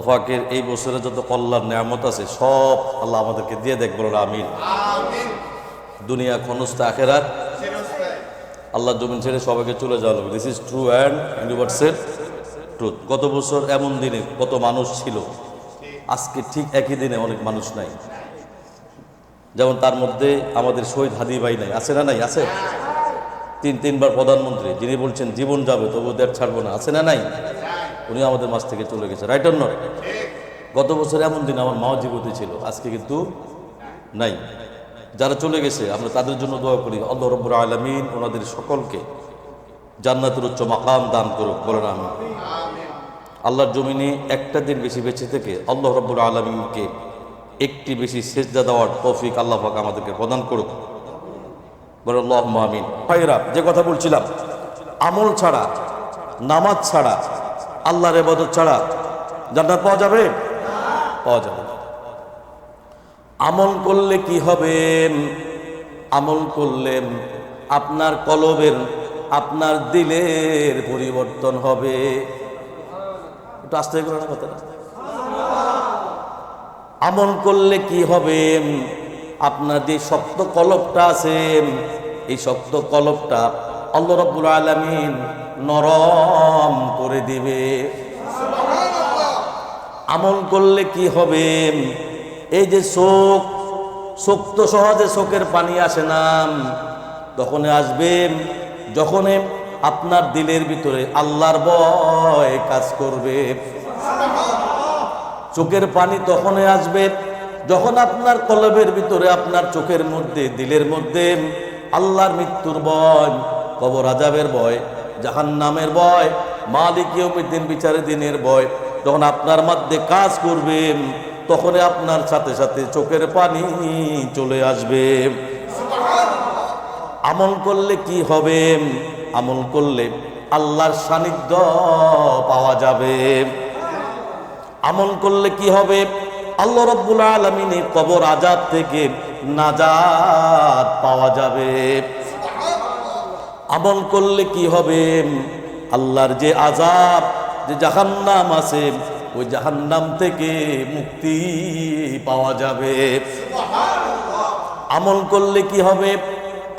ফাকের এই বছরে যত কল্যাণ নিয়ামত আছে সব আল্লাহ আমাদেরকে দিয়ে দেখ, বলুন আমিন। দুনিয়া ক্ষণস্থায়ী, আখেরাত আল্লাহ জমিন ছেড়ে সবাইকে চলে যাওয়া লাগবে। This is true and universal truth. গত বছর এমন দিনে কত মানুষ ছিল, আজকে ঠিক একই দিনে অনেক মানুষ নাই। যেমন তার মধ্যে আমাদের শহীদ হাদি ভাই নাই, আছে না নাই? আছে। তিনবার প্রধানমন্ত্রী, যিনি বলছেন জীবন যাবে তবু দেশ ছাড়বো না, আছে না নাই? উনি আমাদের মাঝ থেকে চলে গেছে, রাইট অর নট? গত বছর এমন দিন আমার মাও জীবিত ছিল, আজকে কিন্তু নাই। যারা চলে গেছে আমরা তাদের জন্য দোয়া করি, আল্লাহ রাব্বুল আলামিন ওনাদের সকলকে জান্নাতের উচ্চ মাকাম দান করুক, বলেন আমিন। আল্লাহর জমিনে একটা দিন বেশি বেঁচে থেকে আল্লাহ রাব্বুল আলামিনকে একটি বেশি সেজদা দেওয়ার তৌফিক আল্লাহ পাক আমাদেরকে প্রদান করুক, বলেন আল্লাহুম্মা আমিন। ভাইরা, যে কথা বলছিলাম, আমল ছাড়া, নামাজ ছাড়া, আল্লাহর ইবাদত ছাড়া জান্নাত পাওয়া যাবে? পাওয়া যাবে। আমল করলে কি হবে? আমল করলেন আপনার কলবের, আপনার দিলের পরিবর্তন হবে। একটু আস্তে করে না কথাটা। আমল করলে কি হবে? আপনার যে শক্ত কলবটা আছে, এই শক্ত কলবটা আল্লাহ রাব্বুল আলামিন নরম করে দিবে। আমল করলে কি হবে? এই যে চোখ তো সহজে চোখের পানি আসে না, তখন আসবে যখন আপনার দিলের ভিতরে আল্লাহর ভয় কাজ করবে। চোখের পানি তখনই আসবে যখন আপনার কলবের ভিতরে, আপনার চোখের মধ্যে, দিলের মধ্যে আল্লাহর মৃত্যুর ভয়, কবর আযাবের ভয়, জাহান্নামের ভয়, মালিক ইয়াউমিদ্দিন বিচারের দিনের ভয় যখন আপনার মধ্যে কাজ করবে, তখন আপনার সাথে সাথে চোখের পানি চলে আসবে। আমল করলে কি হবে? আমল করলে আল্লাহর সান্নিধ্য পাওয়া যাবে। আমল করলে কি হবে? আল্লাহ রাব্বুল আলামিনের কবর আযাব থেকে নাজাত পাওয়া যাবে। আমল করলে কি হবে? আল্লাহর যে আযাব, যে জাহান্নাম আছে, ওই জাহান্নাম থেকে মুক্তি পাওয়া যাবে। আমল করলে কি হবে?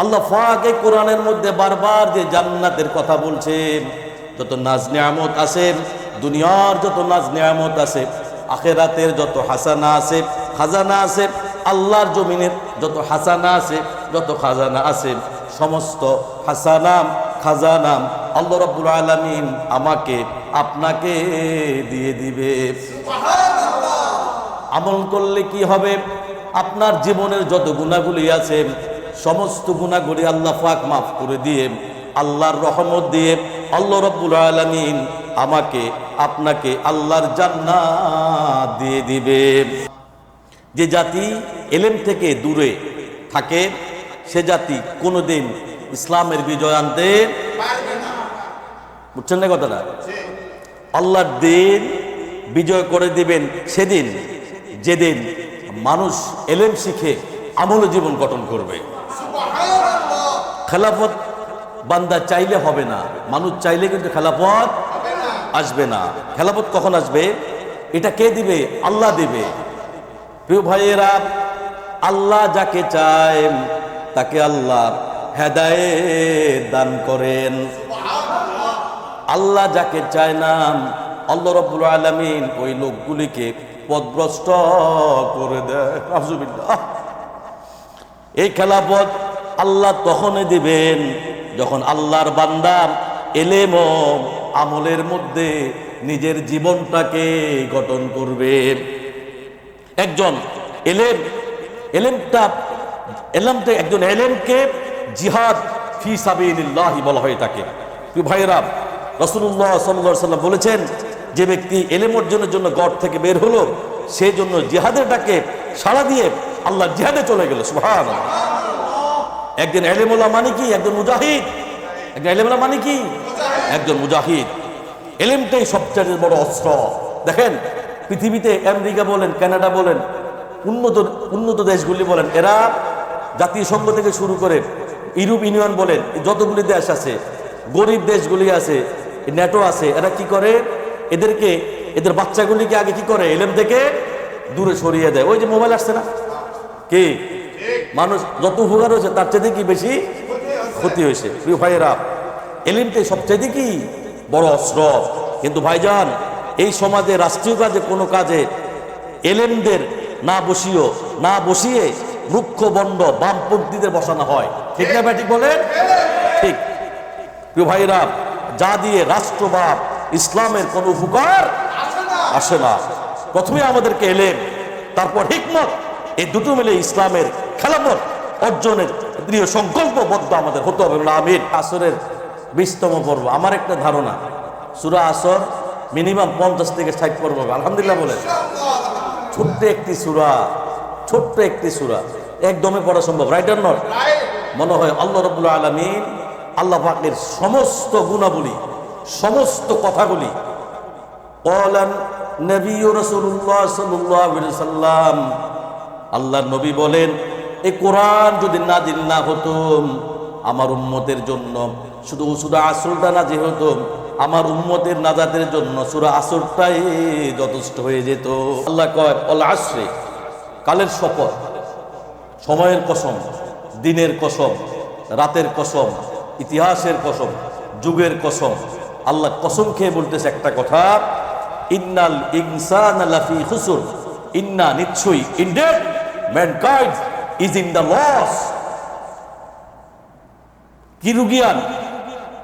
আল্লাহ পাক কোরআনের মধ্যে বারবার যে জান্নাতের কথা বলছেন, যত নাজ নিয়ামত আছে, দুনিয়ার যত নাজ নিয়ামত আছে, আখিরাতের যত হাসানা আছে, খাজানা আছে, আল্লাহর জমিনের যত হাসানা আছে, যত খাজানা আছে, সমস্ত হাসানাম খাজানাম আল্লাহ রাব্বুল আলামিন আমাকে আপনাকে দিয়ে দিবে। আমল করলে কি হবে? আপনার জীবনের যত গুনাহগুলি আছে, সমস্ত গুনাহগুলি আল্লাহ পাক মাফ করে দিয়ে, আল্লাহর রহমত দিয়ে আল্লাহ রাব্বুল আলামিন আমাকে আপনাকে আল্লাহর জান্নাত দিয়ে দিবে। যে জাতি ইলম থেকে দূরে থাকে, সে জাতি কোনোদিন ইসলামের বিজয় আনতে পারবে না। বুঝছেন না কথাটা? আল্লাহর দিন বিজয় করে দিবেন সেদিন, যেদিন মানুষ ইলম শিখে আমল জীবন গঠন করবে। খেলাফত বান্দা চাইলে হবে না, মানুষ চাইলে কিন্তু খেলাফত আসবে না। খেলাফত কখন আসবে? এটা কে দিবে? আল্লাহ দিবে। প্রিয় ভাইয়েরা, আল্লাহ যাকে চায় তাকে আল্লাহ হেদায়েত দান করেন। আল্লাহ যাকে চায় না, আল্লাহ রাব্বুল আলামিন ওই লোকগুলিকে পথভ্রষ্ট করে দেয়। নাউজুবিল্লাহ। এই খেলাফত আল্লাহ তখনই দিবেন যখন আল্লাহর বান্দা ইলম ও আমলের মধ্যে নিজের জীবনটাকে গঠন করবে। একজন একজন ইলমকে জিহাদ ফি সাবিলিল্লাহ বলা হয়ে থাকে। প্রিয় ভাইরা, রাসূলুল্লাহ সাল্লাল্লাহু আলাইহি ওয়াসাল্লাম বলেছেন, যে ব্যক্তি ইলম অর্জনের জন্য ঘর থেকে বের হলো, সেই জন্য জিহাদের ডাকে সাড়া দিয়ে আল্লাহ জিহাদে চলে গেল। সুবহানাল্লাহ। একজন ইলমওয়ালা মানে কি? একজন মুজাহিদ। একজন ইলমওয়ালা মানে কি? একজন মুজাহিদ। ইলমটাই সবচেয়ে বড় অস্ত্র। দেখেন, পৃথিবীতে আমেরিকা বলেন, কানাডা বলেন, উন্নত দেশগুলি বলেন, এরা জাতীয় সংঘ থেকে শুরু করে ইউরোপ ইউনিয়ন বলেন, যতগুলি দেশ আছে, গরিব দেশগুলি আছে, ন্যাটো আছে, এরা কি করে? এদেরকে এদের বাচ্চাগুলিকে আগে কি করে, এলেম থেকে দূরে সরিয়ে দেয়। ওই যে মোবাইল আসছে না, কি মানুষ যত উপকার হয়েছে তার চাইতে কি বেশি ক্ষতি হয়েছে। প্রিয় ভাইয়েরা, এলিমটাই সবচাইতে কি বড় অস্ত্র। কিন্তু ভাইজান, এই সমাজে রাষ্ট্রীয় কাজে কোনো কাজে এলেমদের না বসিয়ে রুক্ষ বন্ড বামপন্থীদের বসানো হয়, ঠিক না ব্যাটিক বলেন? ঠিক। প্রিয় ভাইয়েরা, যা দিয়ে রাষ্ট্রবাদ ইসলামের কোনো উপকার আসে না। প্রথমে আমাদেরকে এলেম, তারপর হিকমত, এই দুটো মিলে ইসলামের খেলাফত অর্জনের দৃঢ় সংকল্পবদ্ধ আমাদের হতে হবে। আমিন। আসরের 20তম পর্ব, আমার একটা ধারণা সূরা আসর মিনিমাম 50 থেকে 60 পর্ব হবে, আলহামদুলিল্লাহ বলেন। ছোট্ট একটি সূরা একদমই পড়া সম্ভব, রাইট অর নট? মনে হয় আল্লাহ রাব্বুল আলামিন, আল্লাহ পাকের সমস্ত গুণাবলী, সমস্ত কথাগুলি ক্বালান নবী রাসূলুল্লাহ সাল্লাল্লাহু আলাইহি ওয়াসাল্লাম, আল্লাহর নবী বলেন, এই কোরআন যদি নাজিল না হতো আমার উম্মতের জন্য শুধু সূরা আসরটা নাজিল হতো, আমার উম্মতের নাজাতের জন্য সূরা আসরটাই যথেষ্ট হয়ে যেত। আল্লাহ কয় আল আসরে, কালের শপথ, সময়ের কসম, দিনের কসম, রাতের কসম, ইতিহাসের কসম, যুগের কসম। আল্লাহ কসম খেয়ে বলতেছে একটা কথা, ইন্নাল ইনসানা লাফি খুসর, ইন্না নিশ্চয়ই, indeed mankind is in the loss. কি রুগিয়ান?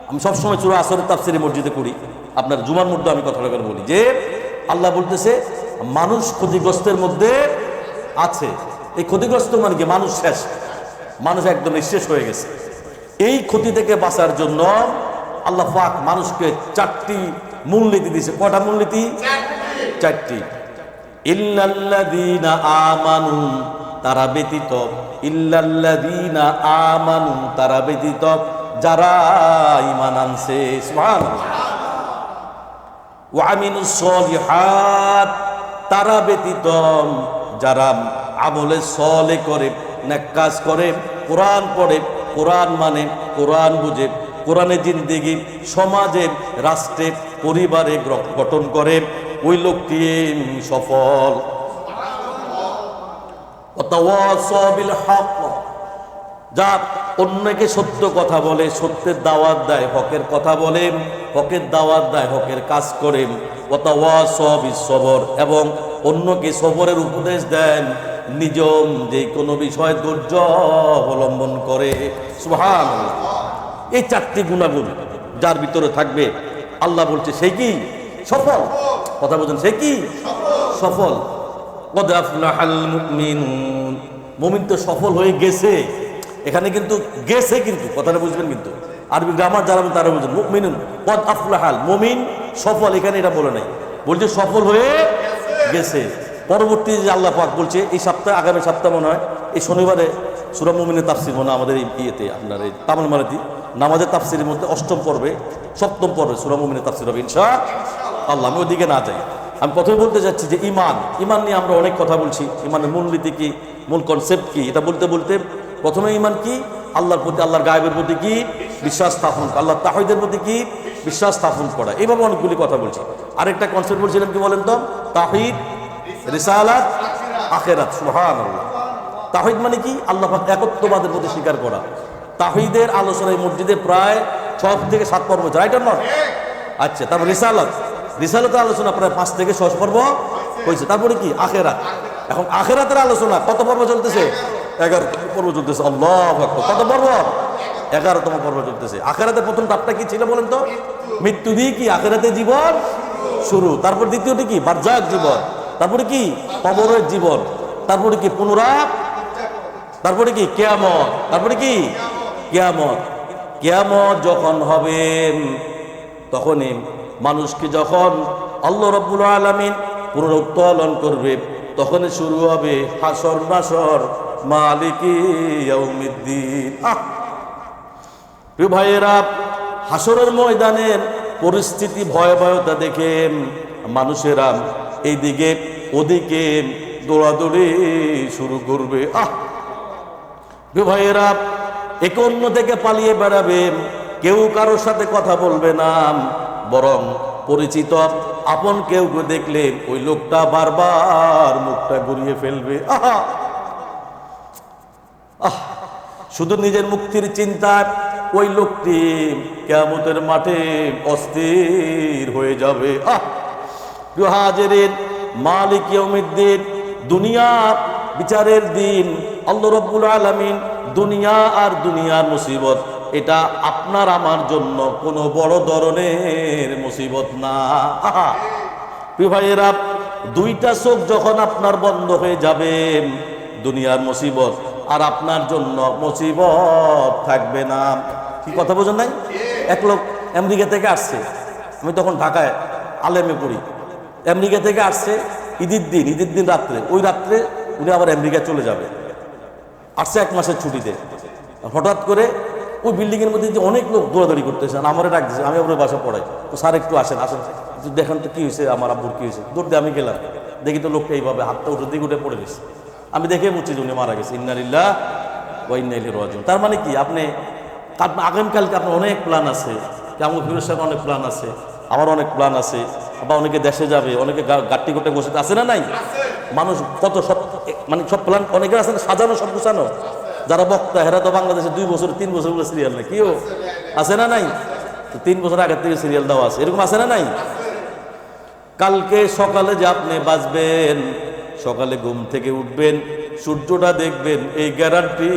আমি সবসময় সূরা আসরের তাফসীরে মসজিদে করি, আপনার জুমার মধ্যে আমি কথাটা করে বলি যে আল্লাহ বলতেছে মানুষ ক্ষতিগ্রস্তের মধ্যে আছে। এই ক্ষতিগ্রস্ত মানে কি? মানুষ শেষ, মানুষ একদম নিঃশেষ হয়ে গেছে। এই ক্ষতি থেকে বাঁচার জন্য আল্লাহ পাক মানুষকে 4টি মূলনীতি দিয়েছে। কয়টা মূলনীতি? 4টি। ইল্লাল্লাযীনা আমানু, তারা ব্যতীত, ইল্লাল্লাযীনা আমানু, তারা ব্যতীত যারা ঈমান আনছে, সুবহানাল্লাহ। ওয়া আমিলুস সলিহাত, তারা ব্যতীত যারা আমলে সলে করে, নেক কাজ করে, কোরআন পড়ে, কোরআন মানে, কোরআন বুঝে, কোরআনের জিন্দেগি সমাজে, রাষ্ট্রে, পরিবারে গঠন করে, ওই লোকটি সফল। ওয়াতাওয়াসাউ বিল হক, যা অন্যকে সত্য কথা বলে, সত্যের দাওয়াত দেয়, হকের কথা বলে, হকের দাওয়াত দেয়, হকের কাজ করে। ওয়াতাওয়াসাউ বিস সবর, এবং অন্যকে সবরের উপদেশ দেন, নিজম যে কোনো বিষয় ধৈর্য অবলম্বন করে। সুবহানাল্লাহ। এই 4টি গুণাগুণ যার ভিতরে থাকবে, আল্লাহ বলছে সে কি সফল। কথা বলছেন, সে কি সফল। কদ আফলাহাল মুমিনুন, মুমিন তো সফল হয়ে গেছে। এখানে কিন্তু গেছে, কিন্তু কথাটা বুঝবেন, কিন্তু আরবি গ্রামার যারা তারা বুঝবেন। মুমিনুন কদ আফলাহাল, মুমিন সফল, এখানে এটা বলে নাই, বলছে সফল হয়ে গেছে। পরবর্তী যে আল্লাহ পাক বলছে, এই সপ্তাহে, আগামী সপ্তাহ মনে হয় এই শনিবারে সূরা মুমিনের তাফসীর মনে হয় আমাদের এই ইয়েতে, আপনার এই তামিল মারাতি নামাজের তাফসীরের মধ্যে 8ম পর্বে 7ম পর্বে সূরা মুমিনের তাফসীর হবে ইনশাআল্লাহ। আমি ওদিকে না যাই, আমি প্রথমে বলতে যাচ্ছি যে ইমান নিয়ে আমরা অনেক কথা বলছি। ইমানের মূলনীতি কি, মূল কনসেপ্ট কি, এটা বলতে বলতে প্রথমে ইমান কি, আল্লাহর প্রতি, আল্লাহর গায়েবের প্রতি কি বিশ্বাস স্থাপন, আল্লাহ তাওহীদের প্রতি কি বিশ্বাস স্থাপন করা। এইভাবে অনেকগুলি কথা বলছি। আরেকটা কনসেপ্ট বলছিলাম কি বলেন তো? তাওহীদ, রিসালাত, আখিরাত। সুবহানাল্লাহ। তাওহীদ মানে কি? আল্লাহ পাক একত্ববাদের প্রতি স্বীকার করা। তাওহীদের আলোচনায় মসজিদে প্রায় 6 থেকে 7 পর্ব, রাইট অর নট? আচ্ছা, তারপর রিসালাতের আলোচনা প্রায় 5 থেকে 6 পর্ব হয়েছে। তারপরে কি? আখিরাত। এখন আখিরাতের আলোচনা কত পর্ব চলতেছে? 11 পর্ব চলতেছে। আল্লাহু আকবার। কত পর্ব? 11তম পর্ব চলতেছে। আখিরাতের প্রথম ধাপটা কি ছিল বলেন তো? মৃত্যু দিয়ে কি আখিরাতের জীবন শুরু। তারপর দ্বিতীয়টি কি? বারজাখ জীবন। তারপরে কি? কবরের জীবন। তারপরে কি? পুনরায়। তারপরে কি? কিয়ামত। তারপরে কি? কিয়ামত। কিয়ামত যখন হবে, তখনই মানুষকে যখন আল্লাহ রাব্বুল আলামিন পুনরুত্তোলন করবে, তখনই শুরু হবে হাসর নাসর, মালিকি ইয়াউমিদ্দিন। প্রিয় ভাইয়েরা, হাসরের ময়দানের পরিস্থিতি, ভয়াবহতা দেখে মানুষেরা এইদিকে ওদিকে দৌড়াদৌড়ি শুরু করবে। প্রিয় ভাইয়েরা, একে অন্য থেকে পালিয়ে বেড়াবে, কেউ কারোর সাথে কথা বলবে না, বরং পরিচিত আপন কেউ দেখলে ওই লোকটা বারবার মুখটা ঘুরিয়ে ফেলবে। আহা আহ শুধু নিজের মুক্তির চিন্তায় ওই লোকটি কিয়ামতের মাঠে অস্থির হয়ে যাবে। প্রিয় হাজিরিন, মালিক ইয়াউমিদ্দিন, দুনিয়া বিচারের দিন, আল্লাহ রাব্বুল আলামিন দুনিয়া আর দুনিয়ার মুসিবত এটা আপনার আমার জন্য কোনো বড় ধরনের মুসিবত না। প্রিয় ভাইয়েরা, দুইটা চোখ যখন আপনার বন্ধ হয়ে যাবে, দুনিয়ার মুসিবত আর আপনার জন্য মুসিবত থাকবে না। কি কথা বোঝেন নাই? এক লোক আমেরিকা থেকে আসছে, আমি তখন ঢাকায় আলেমে পড়ি, আমেরিকা থেকে আসছে ঈদের দিন রাত্রে, ওই রাত্রে উনি আবার আমেরিকা চলে যাবে, আসছে 1 মাসের ছুটিতে। হঠাৎ করে ওই বিল্ডিংয়ের মধ্যে যে অনেক লোক দৌড়াদৌড়ি করতেছে, আমারে ডাক দিয়েছে, আমি আপনার বাসা পড়াই, তো স্যার একটু আসেন দেখেন তো কি হয়েছে, আমার আব্বুর কি হয়েছে। দৌড় দিয়ে আমি গেলাম, দেখি তো লোকটা এইভাবে হাতটা উঠে দিকে উঠে পড়ে গেছে। আমি দেখে বুঝছি যে উনি মারা গেছে। ইন্না লিল্লাহ ওয়া ইন্না ইলাইহি রাজিউন। তার মানে কি, আপনি আগামীকালকে আপনার অনেক প্ল্যান আছে, কেমন ফিরোজ সাহেব অনেক প্ল্যান আছে, আমার অনেক প্ল্যান আছে, বা অনেকে দেশে যাবে, অনেকে গাড়ি করতে বসে আছে না নাই? মানুষ কত সব মানে সব প্ল্যান অনেকের আছে না, সাজানো সব গুছানো। যারা বক্তা হেরা তো বাংলাদেশে 2 বছর 3 বছর সিরিয়াল নেই, কেউ আছে না নাই? 3 বছর আগের থেকে সিরিয়াল দেওয়া আছে, এরকম আছে না নাই? কালকে সকালে যে আপনি বাঁচবেন, সকালে ঘুম থেকে উঠবেন, সূর্যটা দেখবেন, এই গ্যারান্টি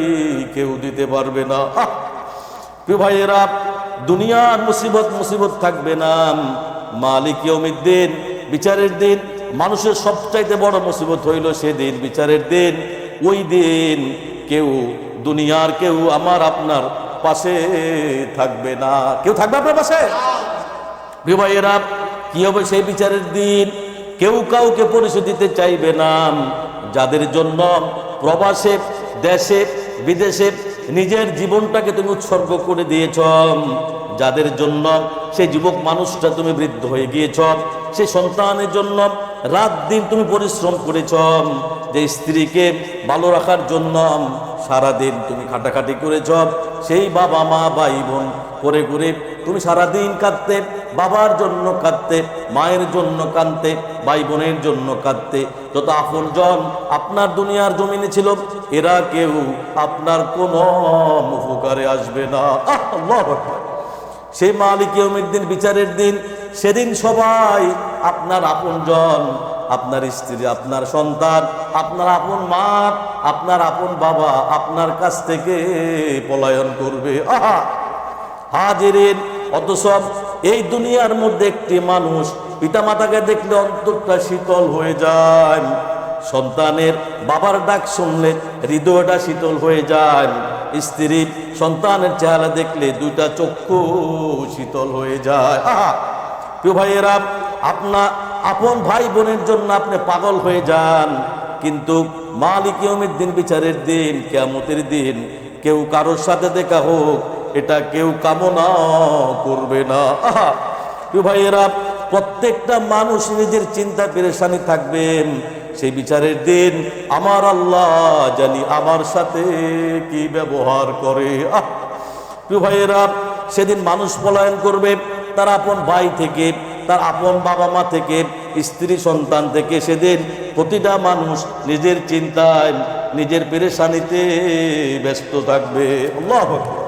কেউ দিতে পারবে না। প্রিয় ভাইয়েরা, দুনিয়ার মুসিবত থাকবে না। মালিক ইয়াউমিদ্দিন, বিচারের দিন, মানুষের সবচাইতে বড় মুসিবত হইল সেদিন বিচারের দিন। ওই দিন কেউ, দুনিয়ার কেউ আমার আপনার পাশে থাকবে না। কেউ থাকবে আপনার পাশে? প্রিয় ভাইয়েরা, কি হবে সেই বিচারের দিন? কেউ কাউকে পরিচয় দিতে চাইবে না। যাদের জন্য প্রবাসে, দেশে, বিদেশে নিজের জীবনটাকে তুমি উৎসর্গ করে দিয়েছ, যাদের জন্য সেই যুবক মানুষটা তুমি বৃদ্ধ হয়ে গিয়েছ, সেই সন্তানের জন্য রাত দিন তুমি পরিশ্রম করেছ, যে স্ত্রীকে ভালো রাখার জন্য সারাদিন তুমি খাটাখাটি করেছ, সেই বাবা মা ভাই বোন করে করে তুমি সারাদিন কাঁদতে, বাবার জন্য কাঁদতে, মায়ের জন্য কাঁদতে, ভাই বোনের জন্য কাঁদতে। যত আপনজন আপনার দুনিয়ার জমিনে ছিল, এরা কেউ আপনার কোনো উপকারে আসবে না। আল্লাহু আকবার। সেই মালিক ইয়াউমিদ্দিন, বিচারের দিন, সেদিন সবাই আপনার আপনজন, আপনার স্ত্রী, আপনার সন্তান, আপনার আপন মা, আপনার আপন বাবা আপনার কাছ থেকে পলায়ন করবে। হাজিরিন, অথচ এই দুনিয়ার মধ্যে একটি মানুষ পিতামাতাকে দেখলে অন্তরটা শীতল হয়ে যায়, সন্তানের বাবার ডাক শুনলে হৃদয়টা শীতল হয়ে যায়, স্ত্রী সন্তানের চেহারা দেখলে দুইটা চক্ষু শীতল হয়ে যায়। প্রিয় ভাইয়েরা, আপনার আপন ভাই বোনের জন্য আপনি পাগল হয়ে যান, কিন্তু মালিক ইয়াউমিদ্দিন, বিচারের দিন, কিয়ামতের দিন, কেউ কারোর সাথে দেখা হোক এটা কেউ কামনা করবে না। প্রিয় ভাইয়েরা, প্রত্যেকটা মানুষ নিজের চিন্তা পেরেশানি থাকবেন। সেই বিচারের দিন আমার আল্লাহ জানি আমার সাথে কি ব্যবহার করে। প্রিয় ভাইয়েরা, সেদিন মানুষ পলায়ন করবে তার আপন ভাই থেকে, তার আপন বাবা মা থেকে, স্ত্রী সন্তান থেকে। সেদিন প্রতিটা মানুষ নিজের চিন্তায়, নিজের পেরেশানিতে ব্যস্ত থাকবে। আল্লাহু আকবার।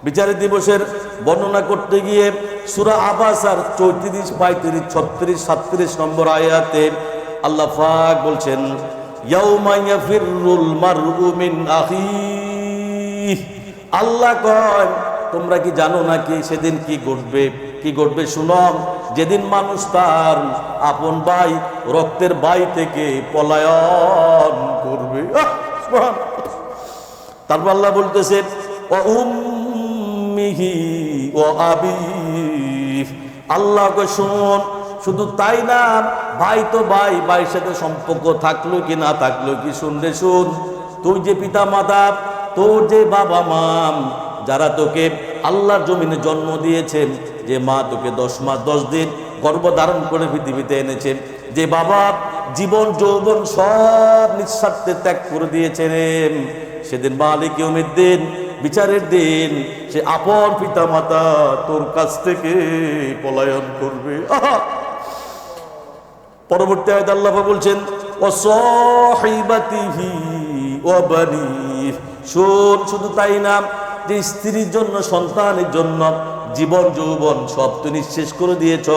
বিচারের দিবসের বর্ণনা করতে গিয়ে সূরা আবাসার 34, 35, 36, 37 নম্বর আয়াতে আল্লাহ পাক বলছেন, ইয়াউমা ইয়াফিরুল মারউ মিন আখিহি। আল্লাহ কয়, তোমরা কি জানো নাকি সেদিন কি ঘটবে? কি ঘটবে শুনো। যেদিন মানুষ তার আপন ভাই, রক্তের ভাই থেকে পলায়ন করবে। তারপর আল্লাহ বলতেছে, ওয়া উম্মিহি ওয়া আবিহি। আল্লাহ কয়, শুন, শুধু তাই না, ভাই তো ভাই, ভাইয়ের সাথে সম্পর্ক থাকলো কি না থাকলো কি, শুনলে শুন, তুই যে পিতা মাতা, তোর যে বাবা মা, যারা তোকে আল্লাহর জমিনে জন্ম দিয়েছেন, যে মা তোকে 10 মাস 10 দিন গর্ভধারণ করে পৃথিবীতে এনেছেন, যে বাবা জীবন যৌবন সব নিঃস্বার্থে ত্যাগ করে দিয়েছেন, সেদিন মালিক ইয়াউমিদ্দিন, বিচারের দিন, সে আপন পিতা মাতা তোর কাছ থেকে পলায়ন করবে। পরবর্তী আয়াতে আল্লাহ পাক বলছেন ওয়াসাহিবাতিহি ওয়া বানিহ, শোন শুধু তাই না, যে স্ত্রীর জন্য, সন্তানের জন্য জীবন যৌবন সব তুই নিঃশেষ করে দিয়েছ,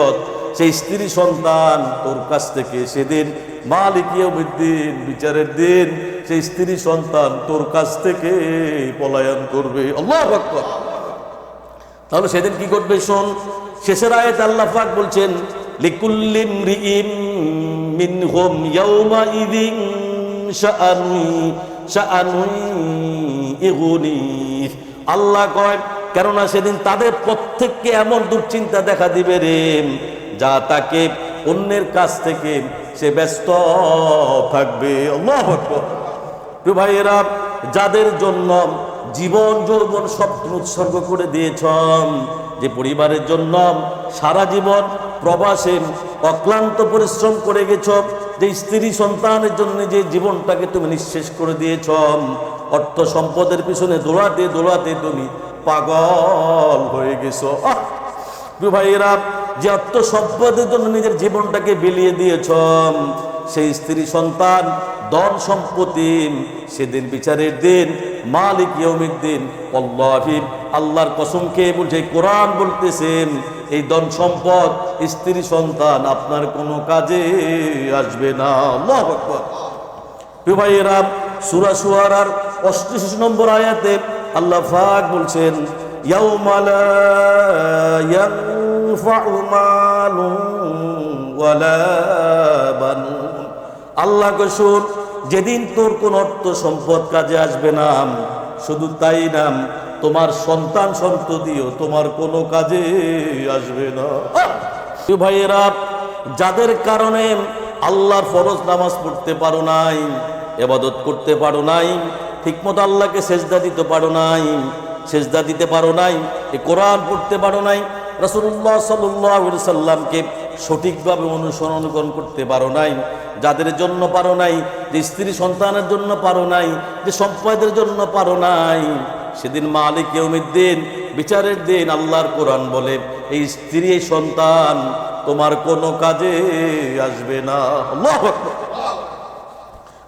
সেই স্ত্রী সন্তান তোর কাছ থেকে সেদিন মালিক ইয়াউমিদ্দিন, বিচারের দিন, সেই স্ত্রী সন্তান তোর কাছ থেকে পলায়ন করবে। আল্লাহু আকবার। তাহলে সেদিন কি করবে শোন, শেষের আয়াতে আল্লাহ পাক বলছেন লিকুল্লি ইমরিইম মিনহুম ইয়াউমাইযিন শাআনুন ইগুনি। আল্লাহ কয় কেননা সেদিন তাদের প্রত্যেককে এমন দুশ্চিন্তা দেখা দিবে রে, যা তাকে অন্যের কাছ থেকে সে ব্যস্ত থাকবে। আল্লাহু আকবার। প্রিয় ভাইয়েরা, যাদের জন্য জীবন যৌবন সব উৎসর্গ করে দিয়েছ, যে পরিবারের জন্য সারা জীবন প্রবাসে অক্লান্ত পরিশ্রম করে গেছ, যে স্ত্রী সন্তানের জন্য যে জীবনটাকে তুমি নিঃশেষ করে দিয়েছ, অর্থ সম্পদের পিছনে দৌড়াতে দৌড়াতে তুমি পাগল হয়ে গেছো। প্রিয় ভাইয়েরা, যে অর্থ সম্পদের জন্য নিজের জীবনটাকে বিলিয়ে দিয়েছ, সেই স্ত্রী সন্তান ধন সম্পত্তি সেদিন বিচারের দিন মালিক ইয়াউমিদ্দিন, আল্লাহি আল্লাহর কসম খেয়ে বলছে, কোরআন বলতেছেন এই ধন সম্পদ স্ত্রী সন্তান আপনার কোনো কাজে আসবে না। আল্লাহু আকবার। প্রিয় ভাইয়েরা, সূরা শুআরার ৮৮ নম্বর আয়াতে আল্লাহ পাক বলছেন ইয়াউমা লা ইয়ানফাউ মালুন ওয়ালা বানুন। আল্লাহ কসম, যেদিন তোর কোন অর্থ সম্পদ কাজে আসবে না, শুধু তাই না, তোমার সন্তান সন্ততিও তোমার কোনো কাজে আসবে না। ভাইয়েরা, যাদের কারণে আল্লাহর ফরজ নামাজ পড়তে পারো নাই, ইবাদত করতে পারো নাই, ঠিকমতো আল্লাহকে সেজদা দিতে পারো নাই, সেজদা দিতে পারো নাই, এই কোরআন পড়তে পারো নাই, রাসূলুল্লাহ সাল্লাল্লাহু আলাইহি সাল্লামকে সঠিকভাবে অনুসরণ করতে পারো নাই, যাদের জন্য পারো নাই, যে স্ত্রী সন্তানের জন্য পারো নাই, যে সম্পদের জন্য পারো নাই, সেদিন মালিক ইয়াউমিদ্দিন, বিচারের দিন আল্লাহর কোরআন বলে এই স্ত্রী এই সন্তান তোমার কোনো কাজে আসবে না। আল্লাহু আকবার।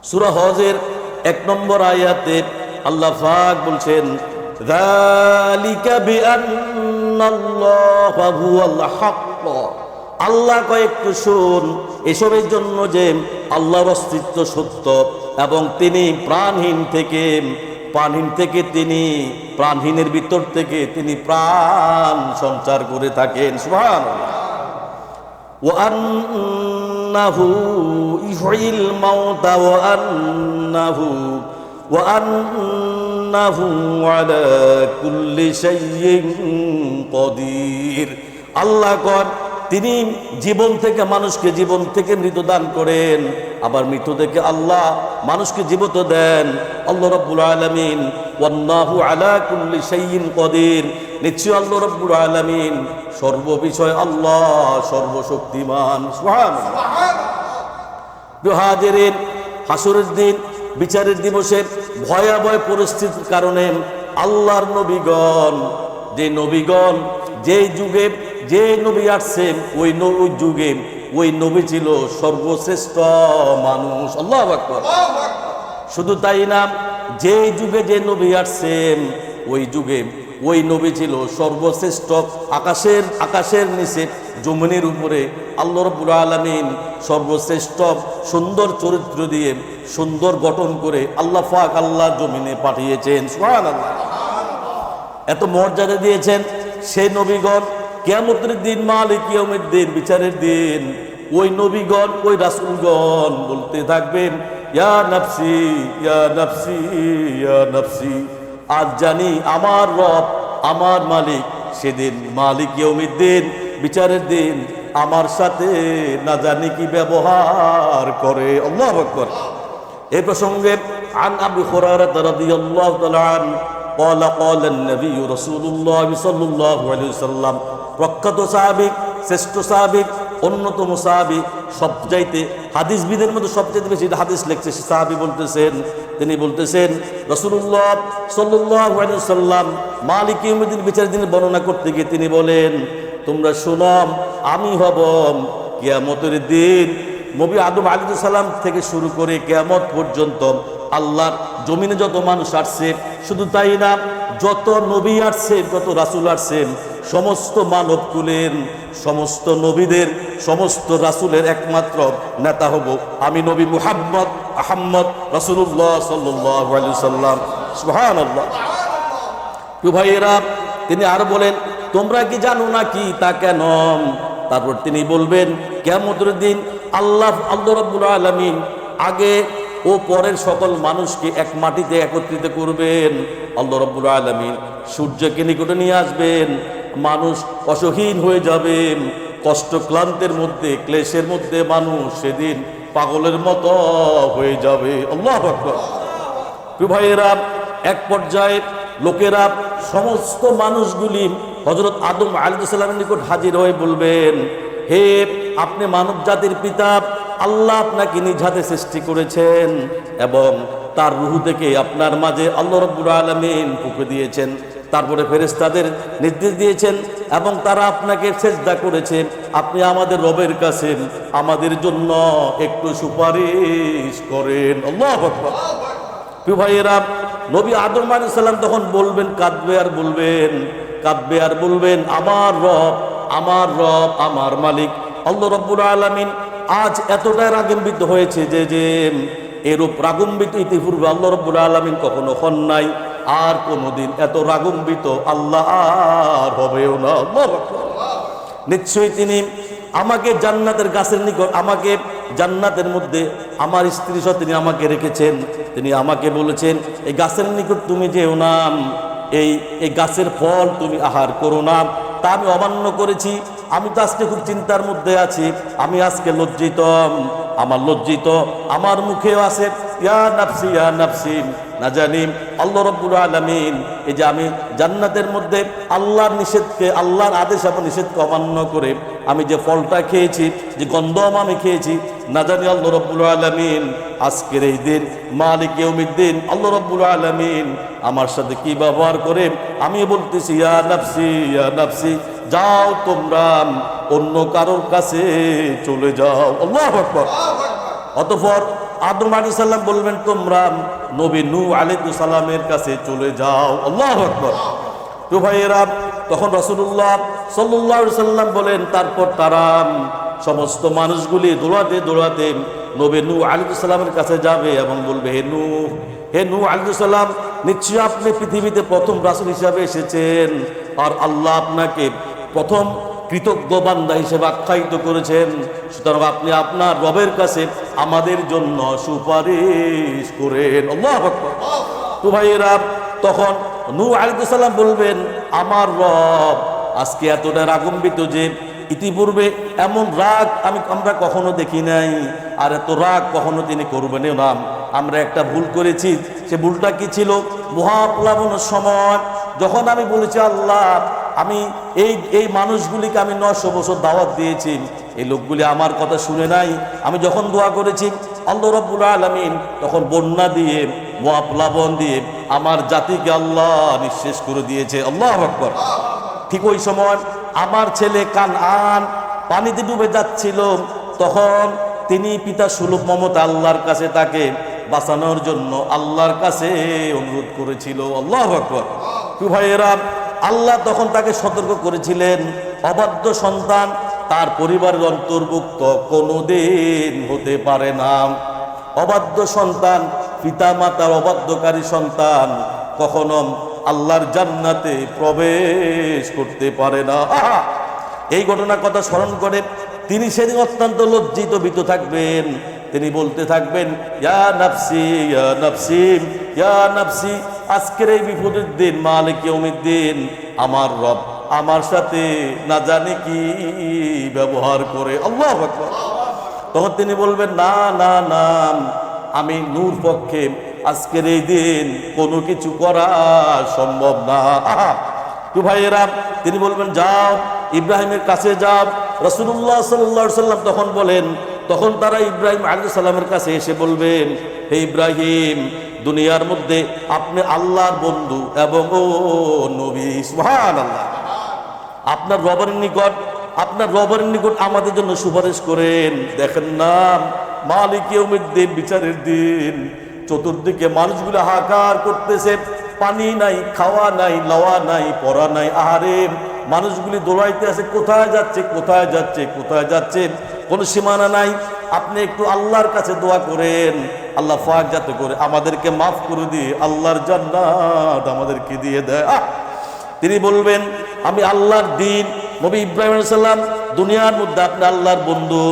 সূরা হজের ১ নম্বর আয়াতে আল্লাহ পাক বলছেন যালিকা বিআন্নাল্লাহা হুয়াল হক। আল্লাহ কয় একটু শুন, এসবের জন্য যে আল্লাহর অস্তিত্ব সত্য এবং তিনি প্রাণহীন থেকে তিনি প্রাণহীনের ভিতর থেকে তিনি প্রাণ সঞ্চার করে থাকেন। সুবহানাল্লাহ। ওয়া আন্নাহু ইহয়িল মাউতা ওয়া আন্নাহু আলা কুল্লি শাইইন কাদির। আল্লাহ কয় তিনি জীবন থেকে মানুষকে জীবন থেকে মৃত দান করেন, আবার মৃত থেকে আল্লাহ মানুষকে জীবিত দেন। আল্লাহ রাব্বুল আলামিন ওয়াল্লাহু আলা কুল্লি শাইইন কাদির, নিশ্চয় আল্লাহ রাব্বুল আলামিন সর্ববিষয় আল্লাহ সর্বশক্তিমান। সুবহানাল্লাহ। হাজিরিন, হাসরের দিন বিচারের দিবসে ভয়াবহ পরিস্থিতির কারণে আল্লাহর নবীগণ, যে যুগে যে নবী আসছেন ওই যুগে ওই নবী ছিল সর্বশ্রেষ্ঠ মানুষ। আল্লাহু আকবার। শুধু তাই না, যে যুগে যে নবী আসছেন ওই যুগে ওই নবী ছিল সর্বশ্রেষ্ঠ। আকাশের নিচে জমিনের উপরে আল্লাহ রাব্বুল আলামিন সর্বশ্রেষ্ঠ সুন্দর চরিত্র দিয়ে সুন্দর গঠন করে আল্লাহ পাক আল্লাহ জমিনে পাঠিয়েছেন। সুবহানাল্লাহ। এত মর্যাদা দিয়েছেন সেই নবীগণ, কিয়ামতের দিন মালিক ইয়াউমিদ্দিন, বিচারের দিন ওই নবীগণ ওই রাসূলগণ বলতে থাকবেন ইয়া নাফসি ইয়া নাফসি ইয়া নাফসি। আজ জানি আমার রব আমার মালিক সেদিন মালিক ইয়াউমিদ্দিন বিচারের দিন আমার সাথে না জানি কি ব্যবহার করে। আল্লাহু আকবার। এই প্রসঙ্গে আন আবু হুরায়রা রাদিয়াল্লাহু তাআলা আনহু قال قال النبي رسول الله صلى الله عليه وسلم, প্রখ্যাত সাহাবী, শ্রেষ্ঠ সাহাবী, অন্যতম সাহাবী, সবচাইতে হাদিসবিদের মধ্যে সবচেয়ে বেশি হাদিস লিখছে সে সাহাবী বলতেছেন, তিনি বলতেছেন রাসূলুল্লাহ সাল্লাল্লাহু আলাইহি ওয়াসাল্লাম মালিক ইয়াউমিদ্দিন বিচারের দিন বর্ণনা করতে গিয়ে তিনি বলেন, তোমরা শোনো, আমি হব কিয়ামতের দিন নবী আদম আলাইহিস সালাম থেকে শুরু করে কিয়ামত পর্যন্ত আল্লাহর জমিনে যত মানুষ আসছে, শুধু তাই না, যত নবী আসছে, যত রাসূল আসছেন, সমস্ত মানব কুলের সমস্ত নবীদের সমস্ত রাসূলের একমাত্র নেতা হব আমি, নবী মুহাম্মদ আহমদ রাসূলুল্লাহ সাল্লাল্লাহু আলাইহি সাল্লাম। সুবহানাল্লাহ। প্রিয় ভাইয়েরা, তিনি আর বলেন, তোমরা কি জানো না কি তা কেন? তারপর তিনি বলবেন, কিয়ামতের দিন আল্লাহ রাব্বুল আলামিন আগে ও পরের সকল মানুষকে এক মাটিতে একত্রিত করবেন। আল্লাহ রাব্বুল আলামিন সূর্যকে নিকটে নিয়ে আসবেন, মানুষ অসহীন হয়ে যাবে, কষ্ট ক্লান্তের মধ্যে ক্লেশের মধ্যে মানুষ সেদিন পাগলের মতো হয়ে যাবে। আল্লাহু আকবার। প্রিয় ভাইয়েরা, এক পর্যায়ে লোকেরা সমস্ত মানুষগুলি হযরত আদম আলাইহিস সালামের নিকট হাজির হয়ে বলবেন, হে আপনি মানব জাতির পিতা, আল্লাহ আপনাকে নিজ হাতে সৃষ্টি করেছেন এবং তার রূহ থেকে আপনার মাঝে আল্লাহ রাব্বুল আলামিন ফুঁকে দিয়েছেন। তারপরে ফেরেশতাদের নির্দেশ দিয়েছেন এবং তারা আপনাকে সেজদা করেছে। আপনি আমাদের রবের কাছে আমাদের জন্য একটু সুপারিশ করেন। আল্লাহু আকবার। প্রিয় ভাইয়েরা, নবী আদম আলাইহিস সালাম তখন বলবেন, কাঁদবে আর বলবেন, আমার রব, আমার রব, আমার মালিক আল্লাহ রাব্বুল আলামিন আজ এতটাই রাগান্বিত হয়েছে যে এরূপ রাগান্বিত ইতিপূর্বে আল্লাহ রাব্বুল আলামিন কখনো হন নাই, আর কোনোদিন এত রাগান্বিত আল্লাহ আর হবেও না। আল্লাহু আকবার। নিশ্চয়ই তিনি আমাকে জান্নাতের গাছের নিকট, আমাকে জান্নাতের মধ্যে আমার স্ত্রী সহ তিনি আমাকে রেখেছেন। তিনি আমাকে বলেছেন, এই গাছের নিকট তুমি যেও না, এই গাছের ফল তুমি আহার করো না। তা আমি অমান্য করেছি। আমি তো আজকে খুব চিন্তার মধ্যে আছি, আমি আজকে লজ্জিত, আমার মুখেও আছে ইয়া নাফসি ইয়া নাফসি। না জানি আল্লাহ রাব্বুল আলামিন এই যে আমি জান্নাতের মধ্যে আল্লাহর নিষেধকে, আল্লাহর আদেশ এবং নিষেধকে অমান্য করে আমি যে ফলটা খেয়েছি, যে গন্ধম আমি খেয়েছি, না জানি আল্লাহ রাব্বুল আলামিন আজকের এই দিন মালিক ইয়াউমিদ্দিন আল্লাহ রাব্বুল আলামিন আমার সাথে কি ব্যবহার করে। আমি বলতেছি ইয়া নাফসি ইয়া নাফসি, যাও তোমরা অন্য কারোর কাছে চলে যাও। আল্লাহু আকবার। অতঃপর আদম আলাইহিস সালাম বলবেন, তোমরা নবী নূহ আলাইহিস সালামের কাছে চলে যাও। আল্লাহু আকবার। তো ভাইয়েরা, তখন রাসূলুল্লাহ সাল্লাল্লাহু আলাইহি সাল্লাম বলেন, তারপর তারা সমস্ত মানুষগুলি দৌড়াতে নবী নূহ আলাইহিস সালামের কাছে যাবে এবং বলবে, হে নূহ আলাইহিস সালাম, নিশ্চয়ই আপনি পৃথিবীতে প্রথম রাসূল হিসাবে এসেছেন, আর আল্লাহ আপনাকে প্রথম কৃতজ্ঞ বান্দা হিসেবে আখ্যায়িত করেছেন। সুতরাং আপনি আপনার রবের কাছে আমাদের জন্য সুপারিশ করেন। আল্লাহু আকবার। তো ভাইয়েরা, তখন নূহ আলাইহিস সালাম বলবেন, আমার রব আজকে এতটা রাগান্বিত যে ইতিপূর্বে এমন রাগ আমরা কখনো দেখি নাই, আর এত রাগ কখনো তিনি করবেন না। আমরা একটা ভুল করেছি। সে ভুলটা কি ছিল? মহাপ্লাবনের সময় যখন আমি বলেছি, আল্লাহ আমি এই মানুষগুলিকে আমি 900 বছর দাওয়াত দিয়েছি, এই লোকগুলি আমার কথা শুনে নাই। আমি যখন দোয়া করেছি, আল্লাহ রাব্বুল আলামিন তখন বন্যা দিয়ে, মহাপ্লাবন দিয়ে আমার জাতিকে আল্লাহ নিঃশেষ করে দিয়েছে। আল্লাহু আকবার। ঠিক ওই সময় আমার ছেলে কানআন পানিতে ডুবে যাচ্ছিল, তখন তিনি পিতা সুলভ মমতা আল্লাহর কাছে তাকে বাঁচানোর জন্য আল্লাহর কাছে অনুরোধ করেছিল। আল্লাহু আকবার। ভাইয়েরা, আল্লাহ তখন তাকে সতর্ক করেছিলেন, অবাধ্য সন্তান তার পরিবারের অন্তর্ভুক্ত কোনোদিন হতে পারে না। অবাধ্য সন্তান, পিতা মাতার অবাধ্যকারী সন্তান কখনো আল্লাহর জান্নাতে প্রবেশ করতে পারে না। এই ঘটনার কথা স্মরণ করে তিনি সেদিন অত্যন্ত লজ্জিত ভীত থাকবেন। তিনি বলতে থাকবেন, ইয়া নাফসি ইয়া নাফসি ইয়া নাফসি। আজকের এই বিপদের দিন, মালিক ইয়াউমিদ্দিন, আমার রব আমার সাথে না জানি কি ব্যবহার করে। আল্লাহু আকবার। তখন তিনি বলবেন, না না না, আমি নূর পক্ষে আজকের এই দিন কোনো কিছু করা সম্ভব না। তো ভাইয়েরা, তিনি বলবেন, যাও ইব্রাহিমের কাছে যাও। রাসূলুল্লাহ সাল্লাল্লাহু আলাইহি সাল্লাম তখন বলেন, তখন তারা ইব্রাহিম আলাইহিস সালামের কাছে এসে বলবেন, হে ইব্রাহিম, দুনিয়ার মধ্যে আপনি আল্লাহর বন্ধু এবং ও নবী, সুবহানাল্লাহ, আপনার রবের নিকট আপনার রবের নিকট আমাদের জন্য সুপারিশ করেন। দেখেন না, মালিক ইয়াউমিদ্দিন, বিচারের দিন, চতুর্দিকে মানুষগুলো হাহাকার করতেছে, পানি নাই, খাওয়া নাই, লওয়া নাই, পড়া নাই। আহারে, মানুষগুলি দৌড়াইতে আছে, কোথায় যাচ্ছে, কোথায় যাচ্ছে, কোথায় যাচ্ছে, কোনো সীমানা নাই। আপনি একটু আল্লাহর কাছে দোয়া করেন, আল্লাহ পাক যাতে করে আমাদেরকে মাফ করে দিয়ে আল্লাহর জান্নাত আমাদেরকে দিয়ে দেয়। তিনি বলবেন, আমি আল্লাহর দিন, নবী ইব্রাহিম আলাইহিস সালাম দুনিয়ার মধ্যে আপনি আল্লাহর বন্ধু,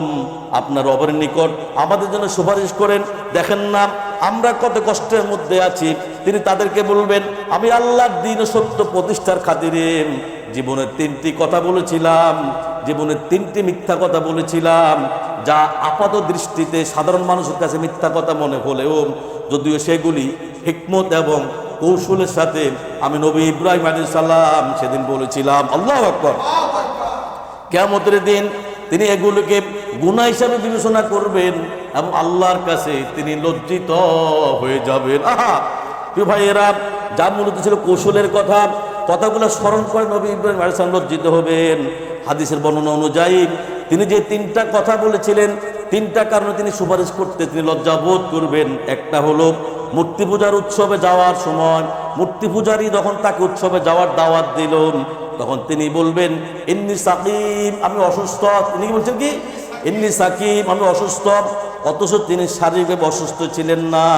আপনার রবের নিকট আমাদের জন্য সুপারিশ করেন। দেখেন না আমরা কত কষ্টের মধ্যে আছি। তিনি তাদেরকে বলবেন, আমি আল্লাহর দিন ও সত্য প্রতিষ্ঠার খাতিরে জীবনের 3টি কথা বলেছিলাম, জীবনের 3টি মিথ্যা কথা বলেছিলাম, যা আপাত দৃষ্টিতে সাধারণ মানুষের কাছে মিথ্যা কথা মনে হলেও যদিও সেগুলি হিকমত এবং কৌশলের সাথে আমি নবী ইব্রাহিম আলাইহিস সালাম সেদিন বলেছিলাম। আল্লাহু আকবার। কিয়ামতের দিন তিনি এগুলোকে গুনাহ হিসাবে বিবেচনা করবেন এবং আল্লাহর কাছে তিনি লজ্জিত হয়ে যাবেন। প্রিয় ভাইয়েরা, যা মূলত ছিল কৌশলের কথা, কথাগুলো স্মরণ করে নবী ইব্রাহিম আলাইহিস সালাম লজ্জিত হবেন। হাদিসের বর্ণনা অনুযায়ী তিনি যে 3টা কথা বলেছিলেন, 3টা কারণে তিনি সুপারিশ করতে তিনি লজ্জাবোধ করবেন। একটা হলো মূর্তি পূজার উৎসবে যাওয়ার সময়, মূর্তি পূজারী যখন তাকে উৎসবে যাওয়ার দাওয়াত দিল, তখন তিনি বলবেন, ইন্নী সাকিম, আমি অসুস্থ। তিনি কি বলছেন? কি ইন্নী সাকিম, আমি অসুস্থ। অথচ তিনি শারীরিকভাবে অসুস্থ ছিলেন না,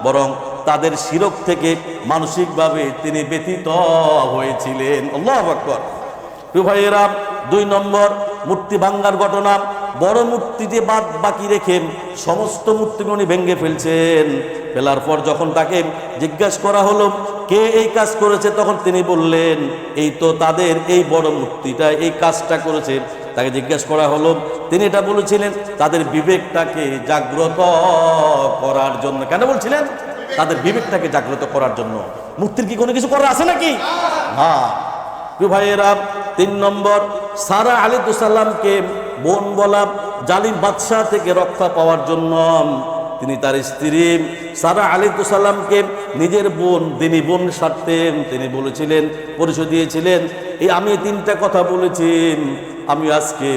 বরং তাদের শিরক থেকে মানসিকভাবে তিনি ব্যথিত হয়েছিলেন। আল্লাহু আকবার। প্রিয় ভাইয়েরা, 2 নম্বর মূর্তি ভাঙ্গার ঘটনা। বড় মূর্তিতে বাদ বাকি রেখে সমস্ত মূর্তিগুলো উনি ভেঙে ফেলছেন। ফেলার পর যখন তাকে জিজ্ঞাসা করা হলো কে এই কাজ করেছে, তখন তিনি বললেন, এই তো তাদের এই বড় মূর্তিটা এই কাজটা করেছে। তাকে জিজ্ঞাসা করা হলো, তিনি এটা বলেছিলেন তাদের বিবেকটাকে জাগ্রত করার জন্য। কেন বলছিলেন? তাদের বিবেকটাকে জাগ্রত করার জন্য। মূর্তির কি কোনো কিছু করার আছে নাকি? হ্যাঁ। প্রিয় ভাইয়েরা, 3 নম্বর, সারা আলাইহিস সালামকে বোন বলা জালিম বাদশাহ থেকে রক্ষা পাওয়ার জন্য তিনি তার স্ত্রী সারা আলাইহিস সালামকে নিজের বোন, দিনী বোন স্বার্থে তিনি বলেছিলেন, পরিচয় দিয়েছিলেন, এই আমি 3টা কথা বলেছি, আমি আজকে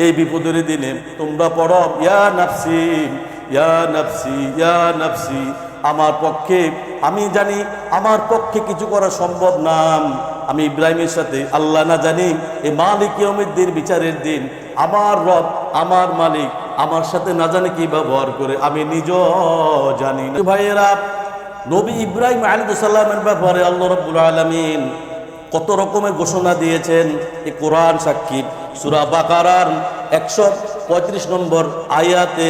এই বিপদের দিনে তোমরা পড়ো, ইয়া নাফসি ইয়া নাফসি ইয়া নাফসি। আমার পক্ষে, আমি জানি আমার পক্ষে কিছু করা সম্ভব না। আমি ইব্রাহিমের সাথে আল্লাহ না জানি এই মালিক ইয়াউমিদ্দিন, বিচারের দিন, আমার রব, আমার মালিক আমার সাথে না জানে কি ব্যবহার করে, আমি নিজেও জানি না। ভাইয়েরা, নবী ইব্রাহিম আলাইহিস সালামের ব্যাপারে আল্লাহ রাব্বুল আলামিন কত রকমের ঘোষণা দিয়েছেন, এই কোরআন সাক্ষী। সূরা বাকারার 135 নম্বর আয়াতে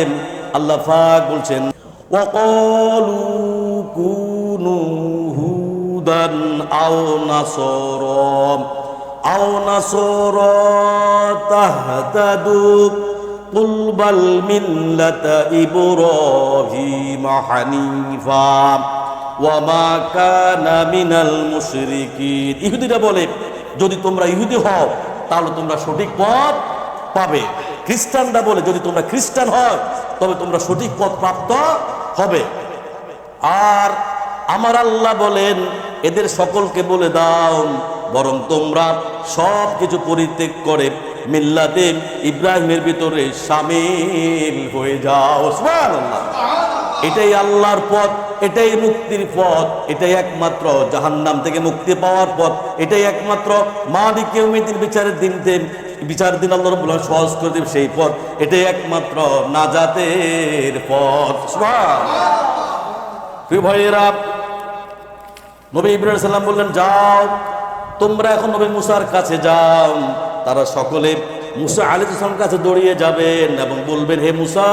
আল্লাহ পাক বলছেন, ওয়াকালু কুনু হুদান আও নাসারা তাহতাদু কুল বাল মিল্লাতা ইব্রাহিম হানিফা ওয়া মা কানা মিনাল মুশরিকিন। ইহুদিরা বলে, যদি তোমরা ইহুদি হও তাহলে তোমরা সঠিক পথ পাবে। খ্রিস্টানরা বলে, যদি তোমরা খ্রিস্টান হও তবে তোমরা সঠিক পথ প্রাপ্ত হবে। আর আমার আল্লাহ বলেন, এদের সকলকে বলে দাও, বরং তোমরা সব কিছু পরিত্যাগ করে মিল্লাতে ইব্রাহিমের ভিতরে শামিল হয়ে যাও। সুবহানাল্লাহ। এটাই আল্লাহর পথ, এটাই মুক্তির পথ, এটাই একমাত্র জাহান্নাম থেকে মুক্তি পাওয়ার পথ, এটাই একমাত্র মালিক ইয়াউমিদ্দিন, বিচারের দিন আল্লাহ রাব্বুল আলামিন সহজ করে দেবে সেই পথ, এটাই একমাত্র নাজাতের পথ। সুবহানাল্লাহ। প্রিয় ভাইয়েরা, নবী ইব্রাহিম সাল্লাম বললেন, যাও তোমরা এখন নবী মুসার কাছে যাও। তারা সকলে মুসা আলাইহিস সালামের কাছে দৌড়িয়ে যাবেন এবং বলবেন, হে মুসা,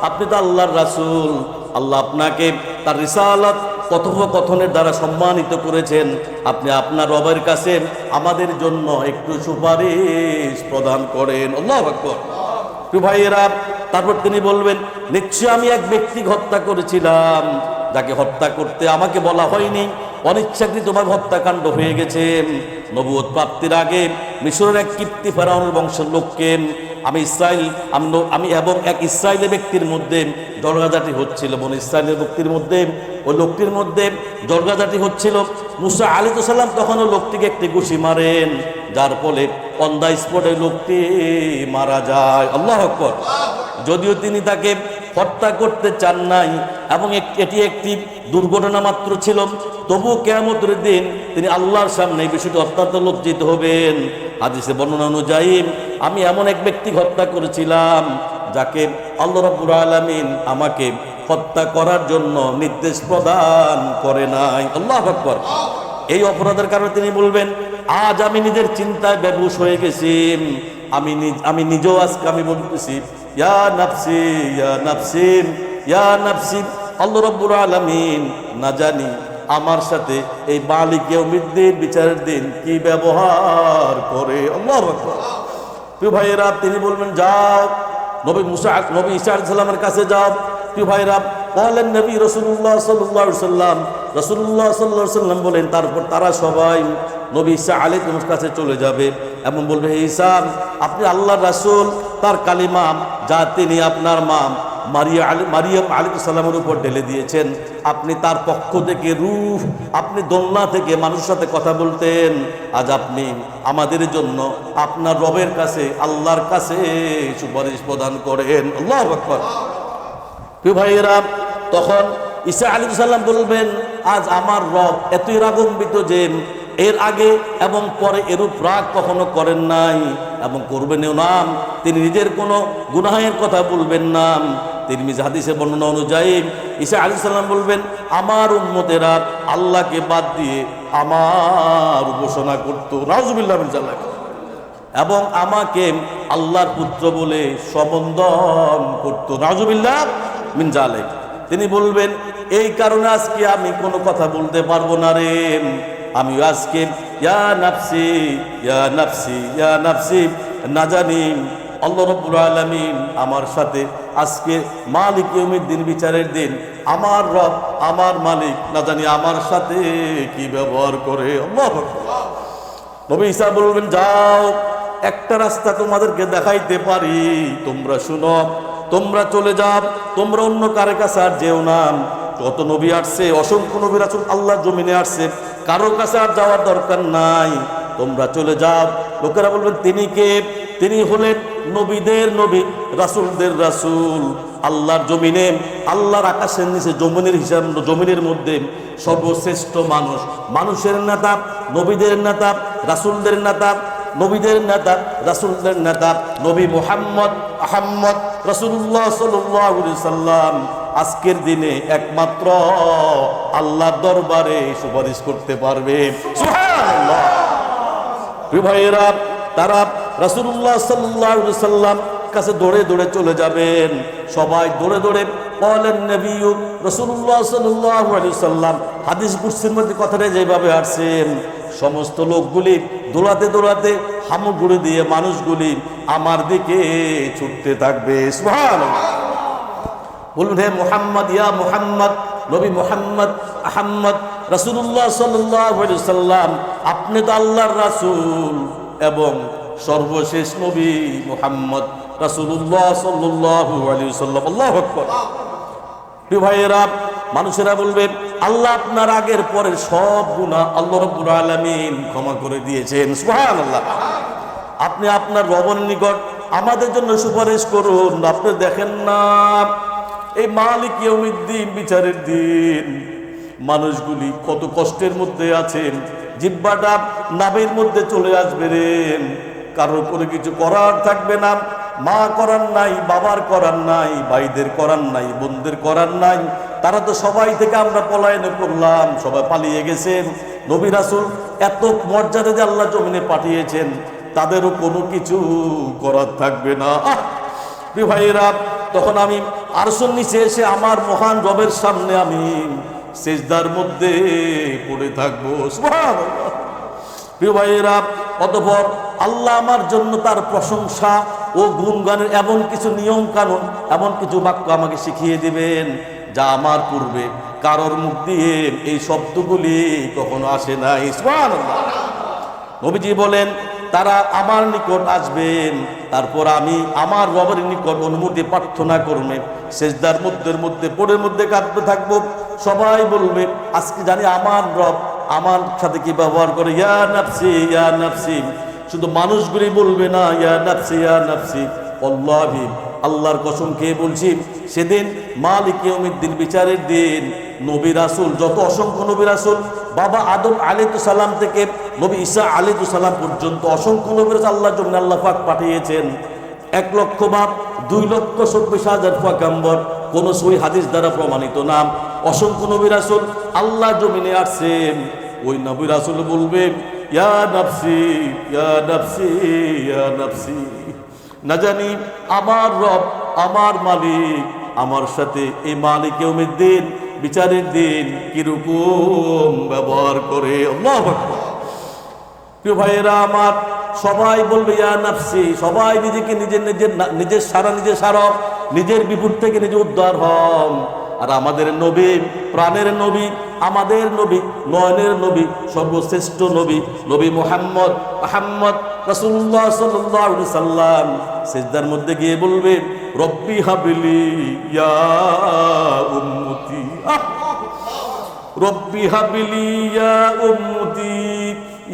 আপনি তো আল্লাহর রাসূল, আল্লাহ আপনাকে তার রিসালাত কথোপকথনের দ্বারা সম্মানিত করেছেন, আপনি আপনার রবের কাছে আমাদের জন্য একটু সুপারিশ প্রদান করেন। আল্লাহু আকবার। প্রিয় ভাইয়েরা, তারপর তিনি বলবেন, নিশ্চয় আমি এক ব্যক্তি হত্যা করেছিলাম, যাকে হত্যা করতে আমাকে বলা হয়নি, অনিচ্ছাকৃতভাবে হত্যাকাণ্ড হয়ে গেছে। নবুয়ত প্রাপ্তির আগে মিশরের এক কিপ্তি ফেরাউনের বংশের লোককে আমি এবং এক ইসরায়েলি ব্যক্তির মধ্যে ঝগড়াঝাটি হচ্ছিল। বনি ইসরায়েলের ব্যক্তির মধ্যে, ওই লোকটির মধ্যে ঝগড়াঝাটি হচ্ছিল। মুসা আলাইহিস সালাম তখন লোকটিকে একটি ঘুষি মারেন, যার ফলে অন দ্য স্পটে লোকটি মারা যায়। আল্লাহু আকবার। যদিও তিনি তাকে হত্যা করতে চান নাই এবং এটি একটি দুর্ঘটনা মাত্র ছিল, তবু কিয়ামতের দিন তিনি আল্লাহর সামনে এই বিষয়টি অত্যন্ত লজ্জিত হবেন। হাদিসে বর্ণনা অনুযায়ী আমি এমন এক ব্যক্তি হত্যা করেছিলাম যাকে আল্লাহ রাব্বুল আলামিন আমাকে হত্যা করার জন্য নির্দেশ প্রদান করে নাই। আল্লাহু আকবার। এই অপরাধের কারণে তিনি বলবেন, আজ আমি নিজের চিন্তায় বেহুশ হয়ে গেছি, আমি নিজেও আজকে আমি বলতেছি, ইয়া নাফসি ইয়া নাফসি ইয়া নাফসি। আল্লাহ রাব্বুল আলামিন না জানি আমার সাথে এই মালিক ইয়াউমিদ্দিন বিচারের দিন কি ব্যবহার করে। আল্লাহু আকবার। প্রিয় ভাইয়েরা, তিনি বলবেন, যাও নবী ঈসা আলাইহিস সালামের কাছে যাও। প্রিয় ভাইয়েরা, বলেন নবী রাসূলুল্লাহ সাল্লাল্লাহু আলাইহি ওয়াসাল্লাম, রাসূলুল্লাহ সাল্লাল্লাহু আলাইহি ওয়াসাল্লাম বলেন, তারপর তারা সবাই নবী ঈসা আলাইহিস কাছে চলে যাবে এবং বলবে, হে ঈসা, আপনি আল্লাহর রাসূল, তার কালিমা যা তিনি আপনার মা মারিয়াম আলাইহিস সালামের উপর ঢেলে দিয়েছেন, আপনি তার পক্ষ থেকে রূহ, আপনি দোলনা থেকে মানুষের সাথে কথা বলতেন, আজ আপনি আমাদের জন্য আপনার রবের কাছে, আল্লাহর কাছে সুপারিশ প্রদান করেন। আল্লাহু আকবার। প্রিয় ভাইয়েরা, তখন ঈসা আলাইহিস সালাম বলবেন, আজ আমার রব এতই রাগান্বিত যে এর আগে এবং পরে এরূপ রাগ কখনো করেন নাই এবং করবেনও না। তিনি নিজের কোনো গুনাহের কথা বলবেন না। তিরমিজি হাদিসে বর্ণনা অনুযায়ী ঈসা আলাইহিস সালাম বলবেন, আমার উম্মতেরা আল্লাহকে বাদ দিয়ে আমার উপাসনা করত, নাউজুবিল্লাহ মিন যালিক, এবং আমাকে আল্লাহর পুত্র বলে সম্বোধন করত, নাউজুবিল্লাহ মিন যালিক। তিনি বলবেন, এই কারণে আজকে আমি কোনো কথা বলতে পারবো না রে, আমি আজকে ইয়া নাফসি ইয়া নাফসি ইয়া নাফসি, না জানি আল্লাহ রাব্বুল আলামিন আমার সাথে আজকে মালিক ইয়াউমিদ্দিন বিচারের দিন আমার রব, আমার মালিক না জানি আমার সাথে কি ব্যবহার করে। আল্লাহু আকবার। নবী ঈসা বলবেন, যাও, একটা রাস্তা তোমাদেরকে দেখাইতে পারি, তোমরা শুনো, তোমরা চলে যাও, তোমরা অন্য কারো কাছে আর যেও না। কত নবী আসছে, অসংখ্য নবী রাসূল আল্লাহ জমিনে আসছে, কারো কাছে আর যাওয়ার দরকার নাই, তোমরা চলে যাও। লোকেরা বলবেন, তিনি কে? তিনি হলেন নবীদের নবী, রাসূলদের রাসূল। আল্লাহর জমিনে, আল্লাহর আকাশের নিচে জমিনের হিসাব, জমিনের মধ্যে সর্বশ্রেষ্ঠ মানুষ, মানুষের নেতা, নবীদের নেতা, রাসূলদের নেতা, নবীদের নেতা, রাসূলদের নেতা নবী মুহাম্মদ আহমদ রাসূলুল্লাহ সাল্লাল্লাহু আলাইহি সাল্লাম আজকের দিনে একমাত্র আল্লাহর দরবারে সুপারিশ করতে পারবে। সুবহানাল্লাহ। প্রিয় ভাইয়েরা, তারা রাসূলুল্লাহ সাল্লাল্লাহু আলাইহি সাল্লাম কাছে দৌড়ে দৌড়ে চলে যাবেন, সবাই দৌড়ে দৌড়ে বলেন, নবী রাসূলুল্লাহ সাল্লাল্লাহু আলাইহি সাল্লাম হাদিস কুরসির মধ্যে কথাটা যেভাবে আসছেন, সমস্ত লোকগুলি দৌড়াতে দৌড়াতে হামুগুড়ি দিয়ে মানুষগুলি আমার দিকে ছুটতে থাকবে। সুবহানাল্লাহ। বলুন, হে মুহাম্মদ, ইয়া মুহাম্মদ, নবী মুহাম্মদ আহমদ রাসূলুল্লাহ সাল্লাল্লাহু আলাইহি সাল্লাম, আপনি তো আল্লাহর রাসূল এবং সর্বশেষ নবী মুহাম্মদ রাসূলুল্লাহ সাল্লাল্লাহু আলাইহি সাল্লাম। আল্লাহু আকবার। প্রিয় ভাইয়েরা, মানুষেরা বলবে, আল্লাহ আপনার আগের পরের সব গুনাহ আল্লাহ রাব্বুল আলামিন ক্ষমা করে দিয়েছেন। সুবহানাল্লাহ। আপনি আপনার রবের নিকট আমাদের জন্য সুপারিশ করুন। আপনি দেখেন না, এই মালিক ইয়াউমিদ্দিন বিচারের দিন মানুষগুলি কত কষ্টের মধ্যে আছেন, জিহ্বাটা নাভির মধ্যে চলে আসবে রে, কারোর উপরে কিছু করার থাকবে না, মা করার নাই, বাবার করার নাই, ভাইদের করার নাই, বোনদের করার নাই, তারা তো সবাই থেকে আমরা পলায়ন করলাম, সবাই পালিয়ে গেছেন। নবী রাসূল এত মর্যাদা দিয়ে আল্লাহ জমিনে পাঠিয়েছেন, তাদেরও কোনো কিছু করার থাকবে না। প্রিয় ভাইয়েরা, তখন আমি আরশের নিচে এসে আমার মহান রবের সামনে আমি সিজদার মধ্যে পড়ে থাকবো। সুবহানাল্লাহ। প্রিয় ভাইয়েরা, অতঃপর আল্লাহ আমার জন্য তার প্রশংসা ও গুণগানের এমন কিছু নিয়ম কানুন, এমন কিছু বাক্য আমাকে শিখিয়ে দিবেন যা আমার পূর্বে কারোর মুখ দিয়ে এই শব্দগুলি কখনো আসে নাই। সুবহানাল্লাহ। নবীজি বলেন, তারা আমার নিকট আসবেন, তারপর আমি আমার রবের নিকট অনুমতি প্রার্থনা করবে, সিজদার মধ্যে পড়ে মধ্যে কাঁদতে থাকবো। সবাই বলবে, আজকে জানি আমার রব আমার সাথে কি ব্যবহার করে, ইয়া নাফসি ইয়া নাফসি। শুধু মানুষগুলি বলবে না ইয়া নাফসি ইয়া নাফসি, আল্লাহি আল্লাহর কসম খেয়ে বলছি, সেদিন মালিক ইয়াউমিদ্দিন, বিচারের দিন, নবী রাসূল, যত অসংখ্য নবী রাসূল, বাবা আদম আলাইহিস সালাম থেকে নবী ঈসা আলাইহিস সালাম পর্যন্ত অসংখ্য নবী রাসূল আল্লাহর জন্য আল্লাহ পাক পাঠিয়েছেন। 1,24,000 পয়গম্বর, কোন সহিহ হাদিস দ্বারা প্রমাণিত নাম। অসংখ্য নবী রাসূল আল্লাহ জমিনে আসছেন। ওই নবী রাসূল বলবেন ইয়া নাফসি ইয়া নাফসি ইয়া নাফসি। না জানি আমার রব, আমার মালিক আমার সাথে এই মালিক ইয়াউমিদ্দিন, বিচারের দিন কিরকম ব্যবহার করে। আল্লাহু আকবার। প্রিয় ভাইয়েরা আমার, সবাই বলবে ইয়া নাফসি, সবাই নিজেকে নিজের সারা নিজের বিপদ থেকে নিজে উদ্ধার হন। আর আমাদের নবী, প্রাণের নবী, আমাদের নবী, নয়নের নবী, সর্বশ্রেষ্ঠ নবী, নবী মুহাম্মদ রাসূলুল্লাহ সাল্লাল্লাহু আলাইহি সাল্লাম সিজদার মধ্যে গিয়ে বলবেন রব্বি হাবলি ইয়া উম্মতি, রব্বি হাবলি ইয়া উম্মতি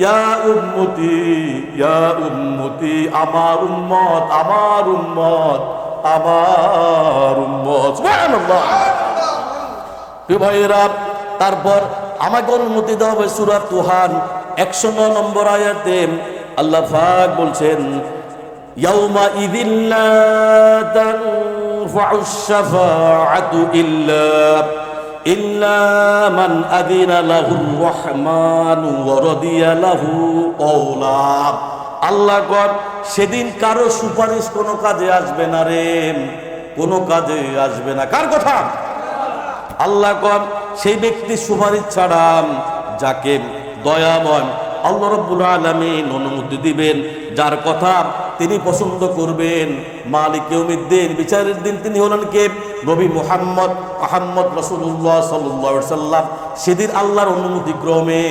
ইয়া উম্মতি ইয়া উম্মতি, আমার উম্মত আমার উম্মত আমার উম্মত। সুবহানাল্লাহ। প্রিয় ভাইয়েরা, তারপর আমাকে অনুমতি দেওয়া হবে সূরা তুহান 109 নম্বর আয়াতে আল্লাহ পাক বলছেন ইয়াউমা ইযিল লা তানফাউশ শাফাআতু ইল্লা মান আযিনা লাহুর রহমানু ওয়া রাদিয়া লাহু কওলা। আল্লাহ কর সেদিন কারো সুপারিশ কোনো কাজে আসবে না রে, কোনো কাজে আসবে না। কার কথা? আল্লাহ কর সেই ব্যক্তি সুপারিশ ছাড়া যাকে দয়াময় আল্লাহ রাব্বুল আলামিন অনুমতি দিবেন, যার কথা তিনি পছন্দ করবেন। মালিক ইয়াউমিদ্দিন, বিচারের দিন তিনি হলেন কে? নবী মুহাম্মদ রাসূলুল্লাহ সাল্লাল্লাহু আলাইহি সাল্লাম। সেদিন আল্লাহর অনুমতি ক্রমে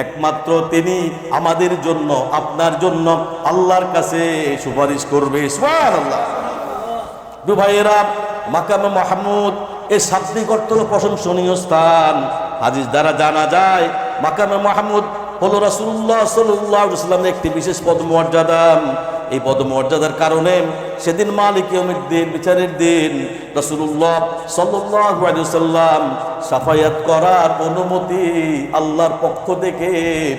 একমাত্র তিনি আমাদের জন্য, আপনার জন্য আল্লাহর কাছে সুপারিশ করবে। সুবহানাল্লাহ। ভাইয়েরা, মাকামে মাহমুদ এই শাব্দিক অর্থ হলো প্রশংসনীয় স্থান। হাদিস দ্বারা জানা যায় মাকামে মাহমুদ হলো রাসূলুল্লাহ সাল্লাল্লাহু আলাইহি ওয়াসাল্লামের একটি বিশেষ পদমর্যাদা। এই পদমর্যাদার কারণে সেদিন মালিক ইয়াউমিদ্দিন, বিচারের দিন, রাসূলুল্লাহ সাল্লাল্লাহু আলাইহি ওয়াসাল্লাম শাফায়াত করার অনুমতি আল্লাহর পক্ষ থেকে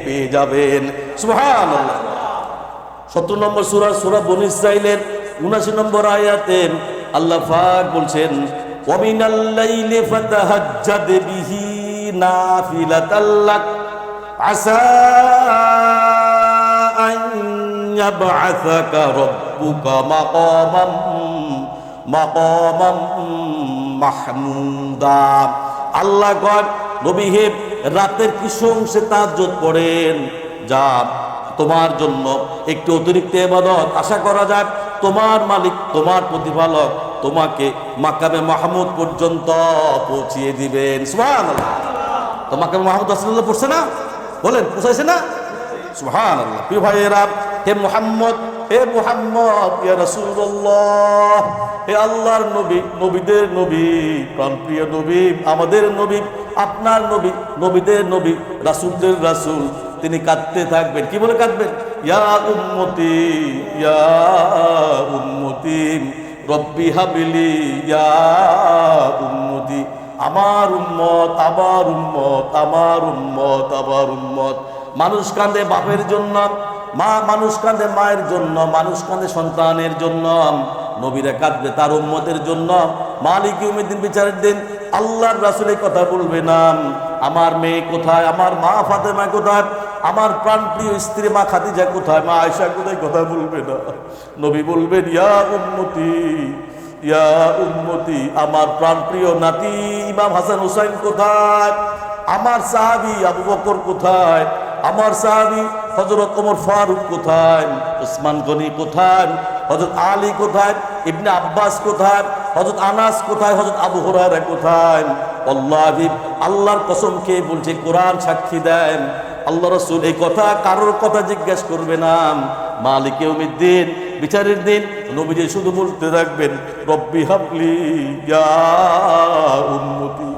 পেয়ে যাবেন। সুবহানাল্লাহ। 70 নম্বর সূরা বনী ইসরাঈলের 79 নম্বর আয়াতে আল্লাহ পাক বলছেন ওয়া মিনাল লাইলি ফাতাহাজ্জাদ বিহি নাফিলাতাল লাক আসা আন ইয়াবআসাকা রাব্বুকা মাকামান মাহমুদা। আল্লাহ কয় নবী হে, রাতের কিছু অংশে তাহাজ্জুদ পড়েন, যা তোমার জন্য একটু অতিরিক্ত ইবাদত। আশা করা যায় তোমার মালিক, তোমার প্রতিপালক তোমাকে মাকামে মাহমুদ পর্যন্ত পৌঁছিয়ে দিবেন। সুবহানাল্লাহ। তো মাকামে মাহমুদ রাসূলুল্লাহ পড়ছে না? বলেন, পৌঁছাইছে না? সুবহানাল্লাহ। প্রিয় ভাইয়েরা, হে মুহাম্মদ ইয়া রাসূলুল্লাহ, হে আল্লাহর নবী, নবীদের নবী, প্রাণপ্রিয় নবী, আমাদের নবী, আপনার নবী, নবীদের নবী, রাসূলদের রাসূল, তিনি কাঁদতে থাকবেন। কি বলে কাঁদবেন? ইয়া উম্মতি ইয়া উম্মতি রব্বি হাবলি ইয়া উম্মতি, আমার উম্মত আমার উম্মত আমার উম্মত আমার উম্মত। মানুষ কাঁদে বাপের জন্য, মানুষ কাঁদে মায়ের জন্য, মানুষ কাঁদে সন্তানের জন্য, নবীরা কাঁদবে তার উম্মতের জন্য। মালিক ইয়াউমিদ্দিন, বিচারের দিন আল্লাহর রাসূল এই কথা বলবে না আমার মেয়ে কোথায়, আমার মা ফাতেমা কোথায়, আমার প্রাণপ্রিয় স্ত্রী মা খাদিজা কোথায়, মা আয়েশা কোথায়, কথা বলবে না। নবী বলবেন ইয়া উম্মতি ইয়া উম্মতি, আমার প্রাণপ্রিয় নাতি ইমাম হাসান হুসাইন কোথায়, আমার সাহাবী আবু বকর কোথায়, আমার সাহাবী হযরত ওমর ফারুক কোথায়, উসমান গনি কোথায়, হযরত আলী কোথায়, ইবনে আব্বাস কোথায়, হযরত আনাস কোথায়, হযরত আবু হুরায়রা কোথায়। আল্লাহি, আল্লাহর কসম খেয়ে বলছে, কোরআন সাক্ষী দেন, আল্লাহ রাসূল এই কথা কারোর কথা জিজ্ঞেস করবে না। মালিক ইয়াউমিদ্দিন, বিচারের দিন নবীজি শুধু বলতে থাকবেন রব্বি হাবলি ইয়া উম্মতি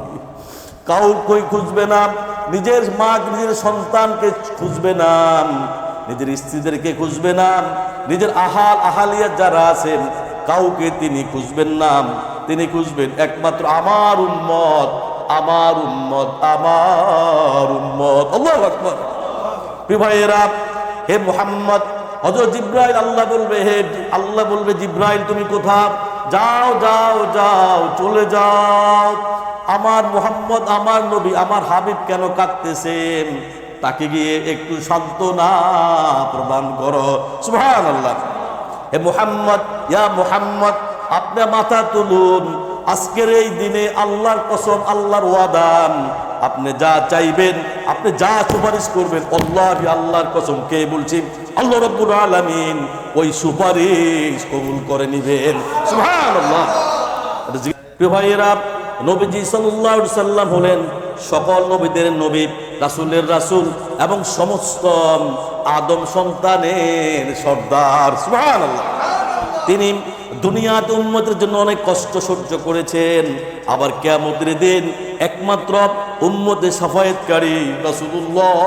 কাউকে খুঁজবে না, নিজের মা নিজের সন্তানকে খুঁজবে না, নিজের স্ত্রীদেরকে খুঁজবে না, নিজের আহালিয়া যারা আছেন কাউকে তিনি খুঁজবেন না। তিনি খুঁজবেন একমাত্র আমার উম্মত, আমার উম্মত, আমার উম্মত। আল্লাহু আকবার। প্রিয় ভাইয়েরা, হে মুহাম্মদ, হযরত জিবরাইল আল্লাহ বলবে জিবরাইল তুমি কোথায়? যাও যাও যাও, চলে যাও। আমার মুহাম্মদ, আমার নবী, আমার হাবিব কেন কাঁদতেছেন? তাকে গিয়ে একটু সান্ত্বনা প্রদান করো। সুবহানাল্লাহ। হে মুহাম্মদ, ইয়া মুহাম্মদ, আপনি মাথা তুলুন। আজকের এই দিনে আল্লাহর কসম, আল্লাহর ওয়াদান, আপনি যা চাইবেন, আপনি যা সুপারিশ করবেন, আল্লাহি আল্লাহর কসম কে বলছি, আল্লাহ রাব্বুল আলামিন ওই সুপারিশ কবুল করে নেবেন। সুবহানাল্লাহ। প্রিয় ভাইয়েরা, নবীজি সাল্লাল্লাহু আলাইহি সাল্লাম হলেন সকল নবীদের নবী, রাসূলের রাসূল এবং সমস্ত আদম সন্তানের সর্দার। সুবহানাল্লাহ। তিনি দুনিয়াতে উম্মতের জন্য অনেক কষ্ট সহ্য করেছেন, আবার কিয়ামতের দিন একমাত্র উম্মতের শাফায়াতকারী রাসূলুল্লাহ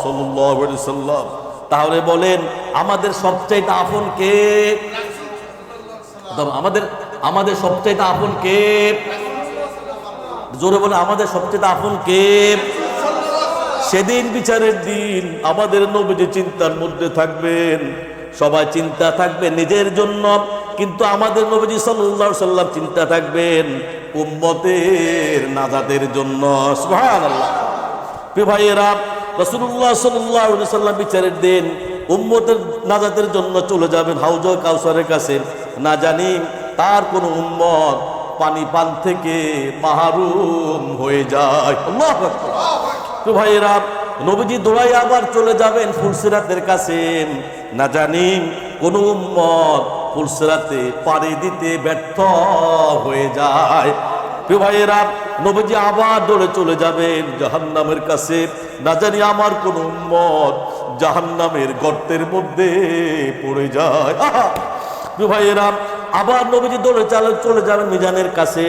সাল্লাল্লাহু আলাইহি সাল্লাম। তাহলে বলেন আমাদের সবচাইতে আপন কে? আমাদের সবচাইতে আপন কে? জোরে বলে, আমাদের সবচাইতে আপন কে? সেদিন বিচারের দিন আমাদের নবীজি চিন্তার মধ্যে থাকবেন। সবাই চিন্তা থাকবে নিজের জন্য, কিন্তু আমাদের নবীজি সাল্লাল্লাহু আলাইহি সাল্লাম চিন্তা থাকবেন উম্মতের নাজাতের জন্য। সুবহানাল্লাহ। প্রিয় ভাইয়েরা, রাসূলুল্লাহ সাল্লাল্লাহু আলাইহি সাল্লাম বিচারের দিন উম্মতের নাজাতের জন্য চলে যাবেন হাউজে কাউসারের কাছে। না জানি তার কোন উম্মত পানি পান থেকে মাহরুম হয়ে যায়। আল্লাহু আকবার। তো ভাইয়েরা, নবীজি দৌড়াই আবার চলে যাবেন ফুলসিরাতের কাছে। না জানি কোন উম্মত ফুলসিরাতে পাড়ি দিতে ব্যর্থ হয়ে যায়। প্রিয় ভাইয়েরা, নবীজি আবার দৌড়ে চলে যাবেন জাহান্নামের কাছে। না জানি আমার কোন উম্মত জাহান্নামের গর্তের মধ্যে পড়ে যায়। প্রিয় ভাইয়েরা, আবার নবীজি দৌড়ে চলে যাবেন মিজানের কাছে।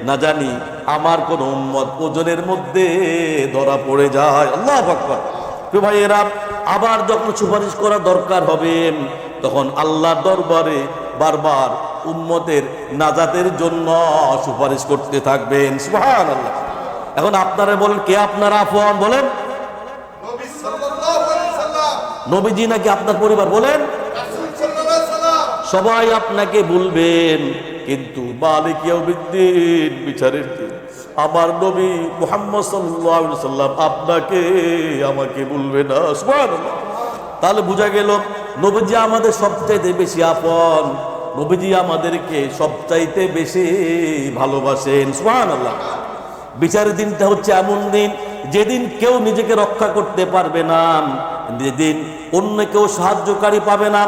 না জানি আমার কোন উম্মত ওজনের মধ্যে ধরা পড়ে যায়। আল্লাহু আকবার। প্রিয় ভাইয়েরা, আবার যখন সুপারিশ করা দরকার হবে তখন আল্লাহর দরবারে বারবার উম্মতের নাজাতের জন্য সুপারিশ করতে থাকবেন। সুবহানাল্লাহ। এখন আপনারা বলেন কে আপনার আপন? বলেন নবী সাল্লাল্লাহু আলাইহি সাল্লাম। নবীজি নাকি আপনার পরিবার? বলেন রাসূল সাল্লাল্লাহু আলাইহি সাল্লাম। সবাই আপনাকে বলবেন, কিন্তু মালিক ইয়াউমিদ্দিন বিচারের দিন আমার নবী মুহাম্মদ সাল্লাল্লাহু আলাইহি সাল্লাম আপনাকে আমাকে বলবে না। সুবহানাল্লাহ। তাহলে বোঝা গেল নবীজি আমাদের সবচাইতে বেশি আপন, নবীজি আমাদেরকে সবচাইতে বেশি ভালোবাসেন। সুবহানাল্লাহ। বিচারের দিনটা হচ্ছে এমন দিন যেদিন কেউ নিজেকে রক্ষা করতে পারবে না, যেদিন অন্য কেউ সাহায্যকারী পাবে না,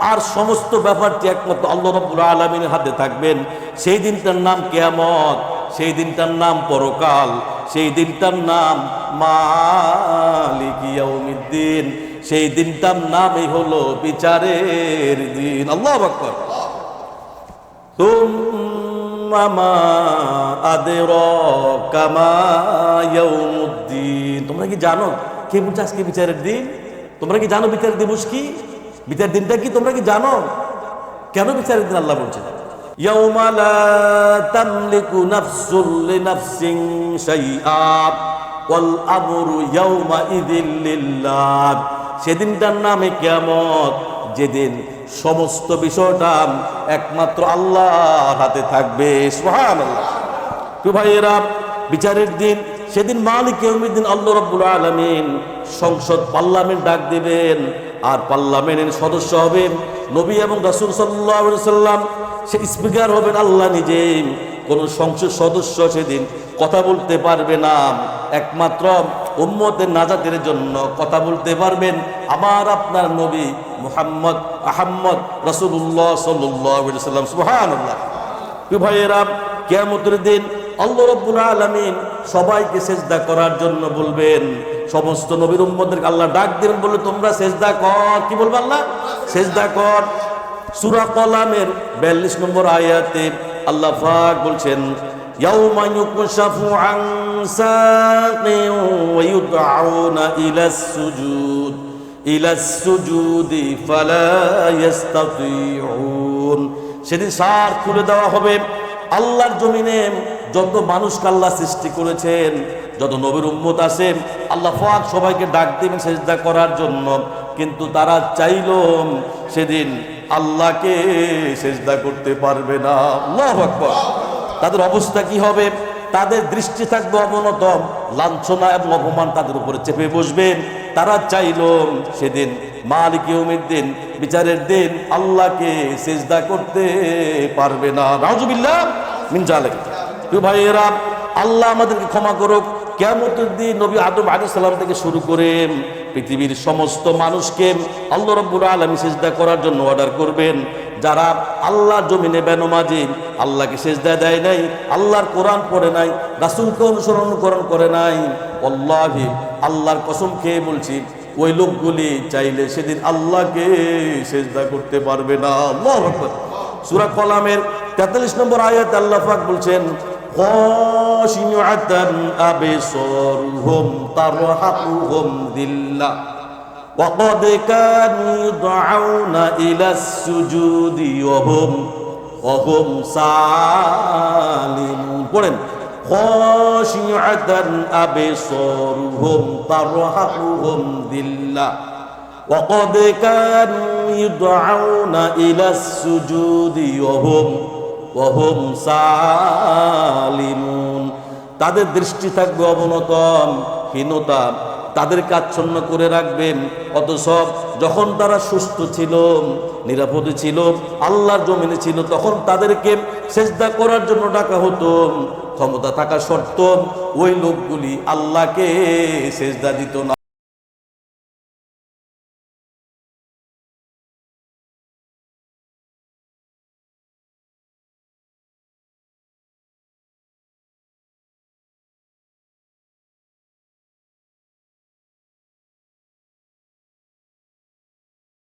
আর সমস্ত ব্যাপারটি একমাত্র আল্লাহ রাব্বুল আলামিনের হাতে থাকবেন। সেই দিনটার নাম কিয়ামত, সেই দিনটার নাম পরকাল, সেই দিনটার নাম মালিক ইয়াউমিদ্দিন, সেই দিনটার নামই হলো বিচারের দিন। আল্লাহু আকবার। তুম্মা মা আদরাকা মা ইয়াউমুদ্দিন। তোমরা কি জানো কে বলছে আজকে বিচারের দিন? তোমরা কি জানো বিচারের দিবস কি? বিচারের দিনটা কি তোমরা কি জানো? কেন বিচারের দিন আল্লাহ বলছেন? ইয়াউমা লা তামলিকু নাফসুন লিনাফসিন শাইআ ওয়াল আমরু ইয়াউমা ইযিল লিল্লাহ। সেদিনটার নামে কিয়ামত, যেদিন সমস্ত বিষয়টা একমাত্র আল্লাহর হাতে থাকবে। সুবহানাল্লাহ। প্রিয় ভাইয়েরা, বিচারের দিন সেদিন মালিক ইয়াউমিদ্দিন আল্লাহ রাব্বুল আলামিন সংসদ পার্লামেন্ট ডাক দিবেন, আর পার্লামেন্টের সদস্য হবেন নবী এবং রাসূল সাল্লাল্লাহু আলাইহি সাল্লাম। সে স্পিকার হবেন আল্লাহ নিজেই। কোন সংসদ সদস্য সেদিন কথা বলতে পারবে না, একমাত্র উম্মতের নাজাতের জন্য কথা বলতে পারবেন আমার আপনার নবী মুহাম্মদ আহমদ রাসূলুল্লাহ সাল্লাল্লাহু আলাইহি সাল্লাম। সুবহানাল্লাহ। প্রিয় ভাইয়েরা, কিয়ামতের দিন আল্লাহ রাব্বুল আলামিন সবাইকে সিজদা করার জন্য বলবেন। সমস্ত নবীর উম্মতদেরকে আল্লাহ ডাক দিবেন, বলে তোমরা সিজদা কর। কি বলবে আল্লাহ? সিজদা কর। সূরা কলামের 42 নম্বর আয়াতে আল্লাহ পাক বলছেন ইয়াউমা ইউকশাফু আন সাকিন ওয়া ইউদআউনা ইলাস সুজুদি ফালা ইস্তাতিউন। সেদিন সার খুলে দেওয়া হবে। আল্লাহর জমিনে যত মানুষকে আল্লাহ সৃষ্টি করেছেন, যত নবীর উম্মত আছেন, আল্লাহ পাক সবাইকে ডাক দিবেন সেজদা করার জন্য, কিন্তু তারা চাইলো সেদিন আল্লাহকে সেজদা করতে পারবে না। আল্লাহু আকবার। তাদের অবস্থা কি হবে? তাদের দৃষ্টি থাকবে অবনত, লাঞ্ছনা এবং অপমান তাদের উপরে চেপে বসবেন। তারা চাইল সেদিন মালিক ইয়াউমিদ্দিন, বিচারের দিন, আল্লাহকে সেজদা করতে পারবে না। নাউজুবিল্লাহ মিন জালিক। প্রিয় ভাইয়েরা, আল্লাহ আমাদেরকে ক্ষমা করুক। কিয়ামতের দিন নবী আদম আলাইহিস সালাম থেকে শুরু করে পৃথিবীর সমস্ত মানুষকে আল্লাহ রাব্বুল আলামিন সিজদা করার জন্য অর্ডার করবেন। যারা আল্লাহর জমিনে বেনমাজি, আল্লাহকে সিজদা দেয় নাই, আল্লাহর কোরআন পড়ে নাই, রাসূলকে অনুকরণ করে নাই, ওয়াল্লাহি আল্লাহর কসম খেয়ে বলছি, ওই লোকগুলি চাইলে সেদিন আল্লাহকে সিজদা করতে পারবে না। আল্লাহু আকবার। সূরা কলামের 43 নম্বর আয়াতে আল্লাহ পাক বলছেন, খাশিয়াতান আবসারুহুম তারহাকুহুম দিল্লাহ ওয়া ক্বাদ কানু ইউদআউনা ইলাস সুজুদি ওয়া হুম সালিমুন। পড়েন, খাশিয়াতান আবসারুহুম তারহাকুহুম দিল্লাহ ওয়া ক্বাদ কানু ইউদআউনা ইলাস সুজুদি ওয়া হুম সালিমুন। তাদের দৃষ্টি থাকবে অবনতন, হীনতা, তাদেরকে আচ্ছন্ন করে রাখবেন। অথচ যখন তারা সুস্থ ছিল, নিরাপদে ছিল, আল্লাহর জমিনে ছিল, তখন তাদেরকে সেজদা করার জন্য ডাকা হতো। ক্ষমতা থাকা সত্ত্বেও ওই লোকগুলি আল্লাহকে সেজদা দিত না।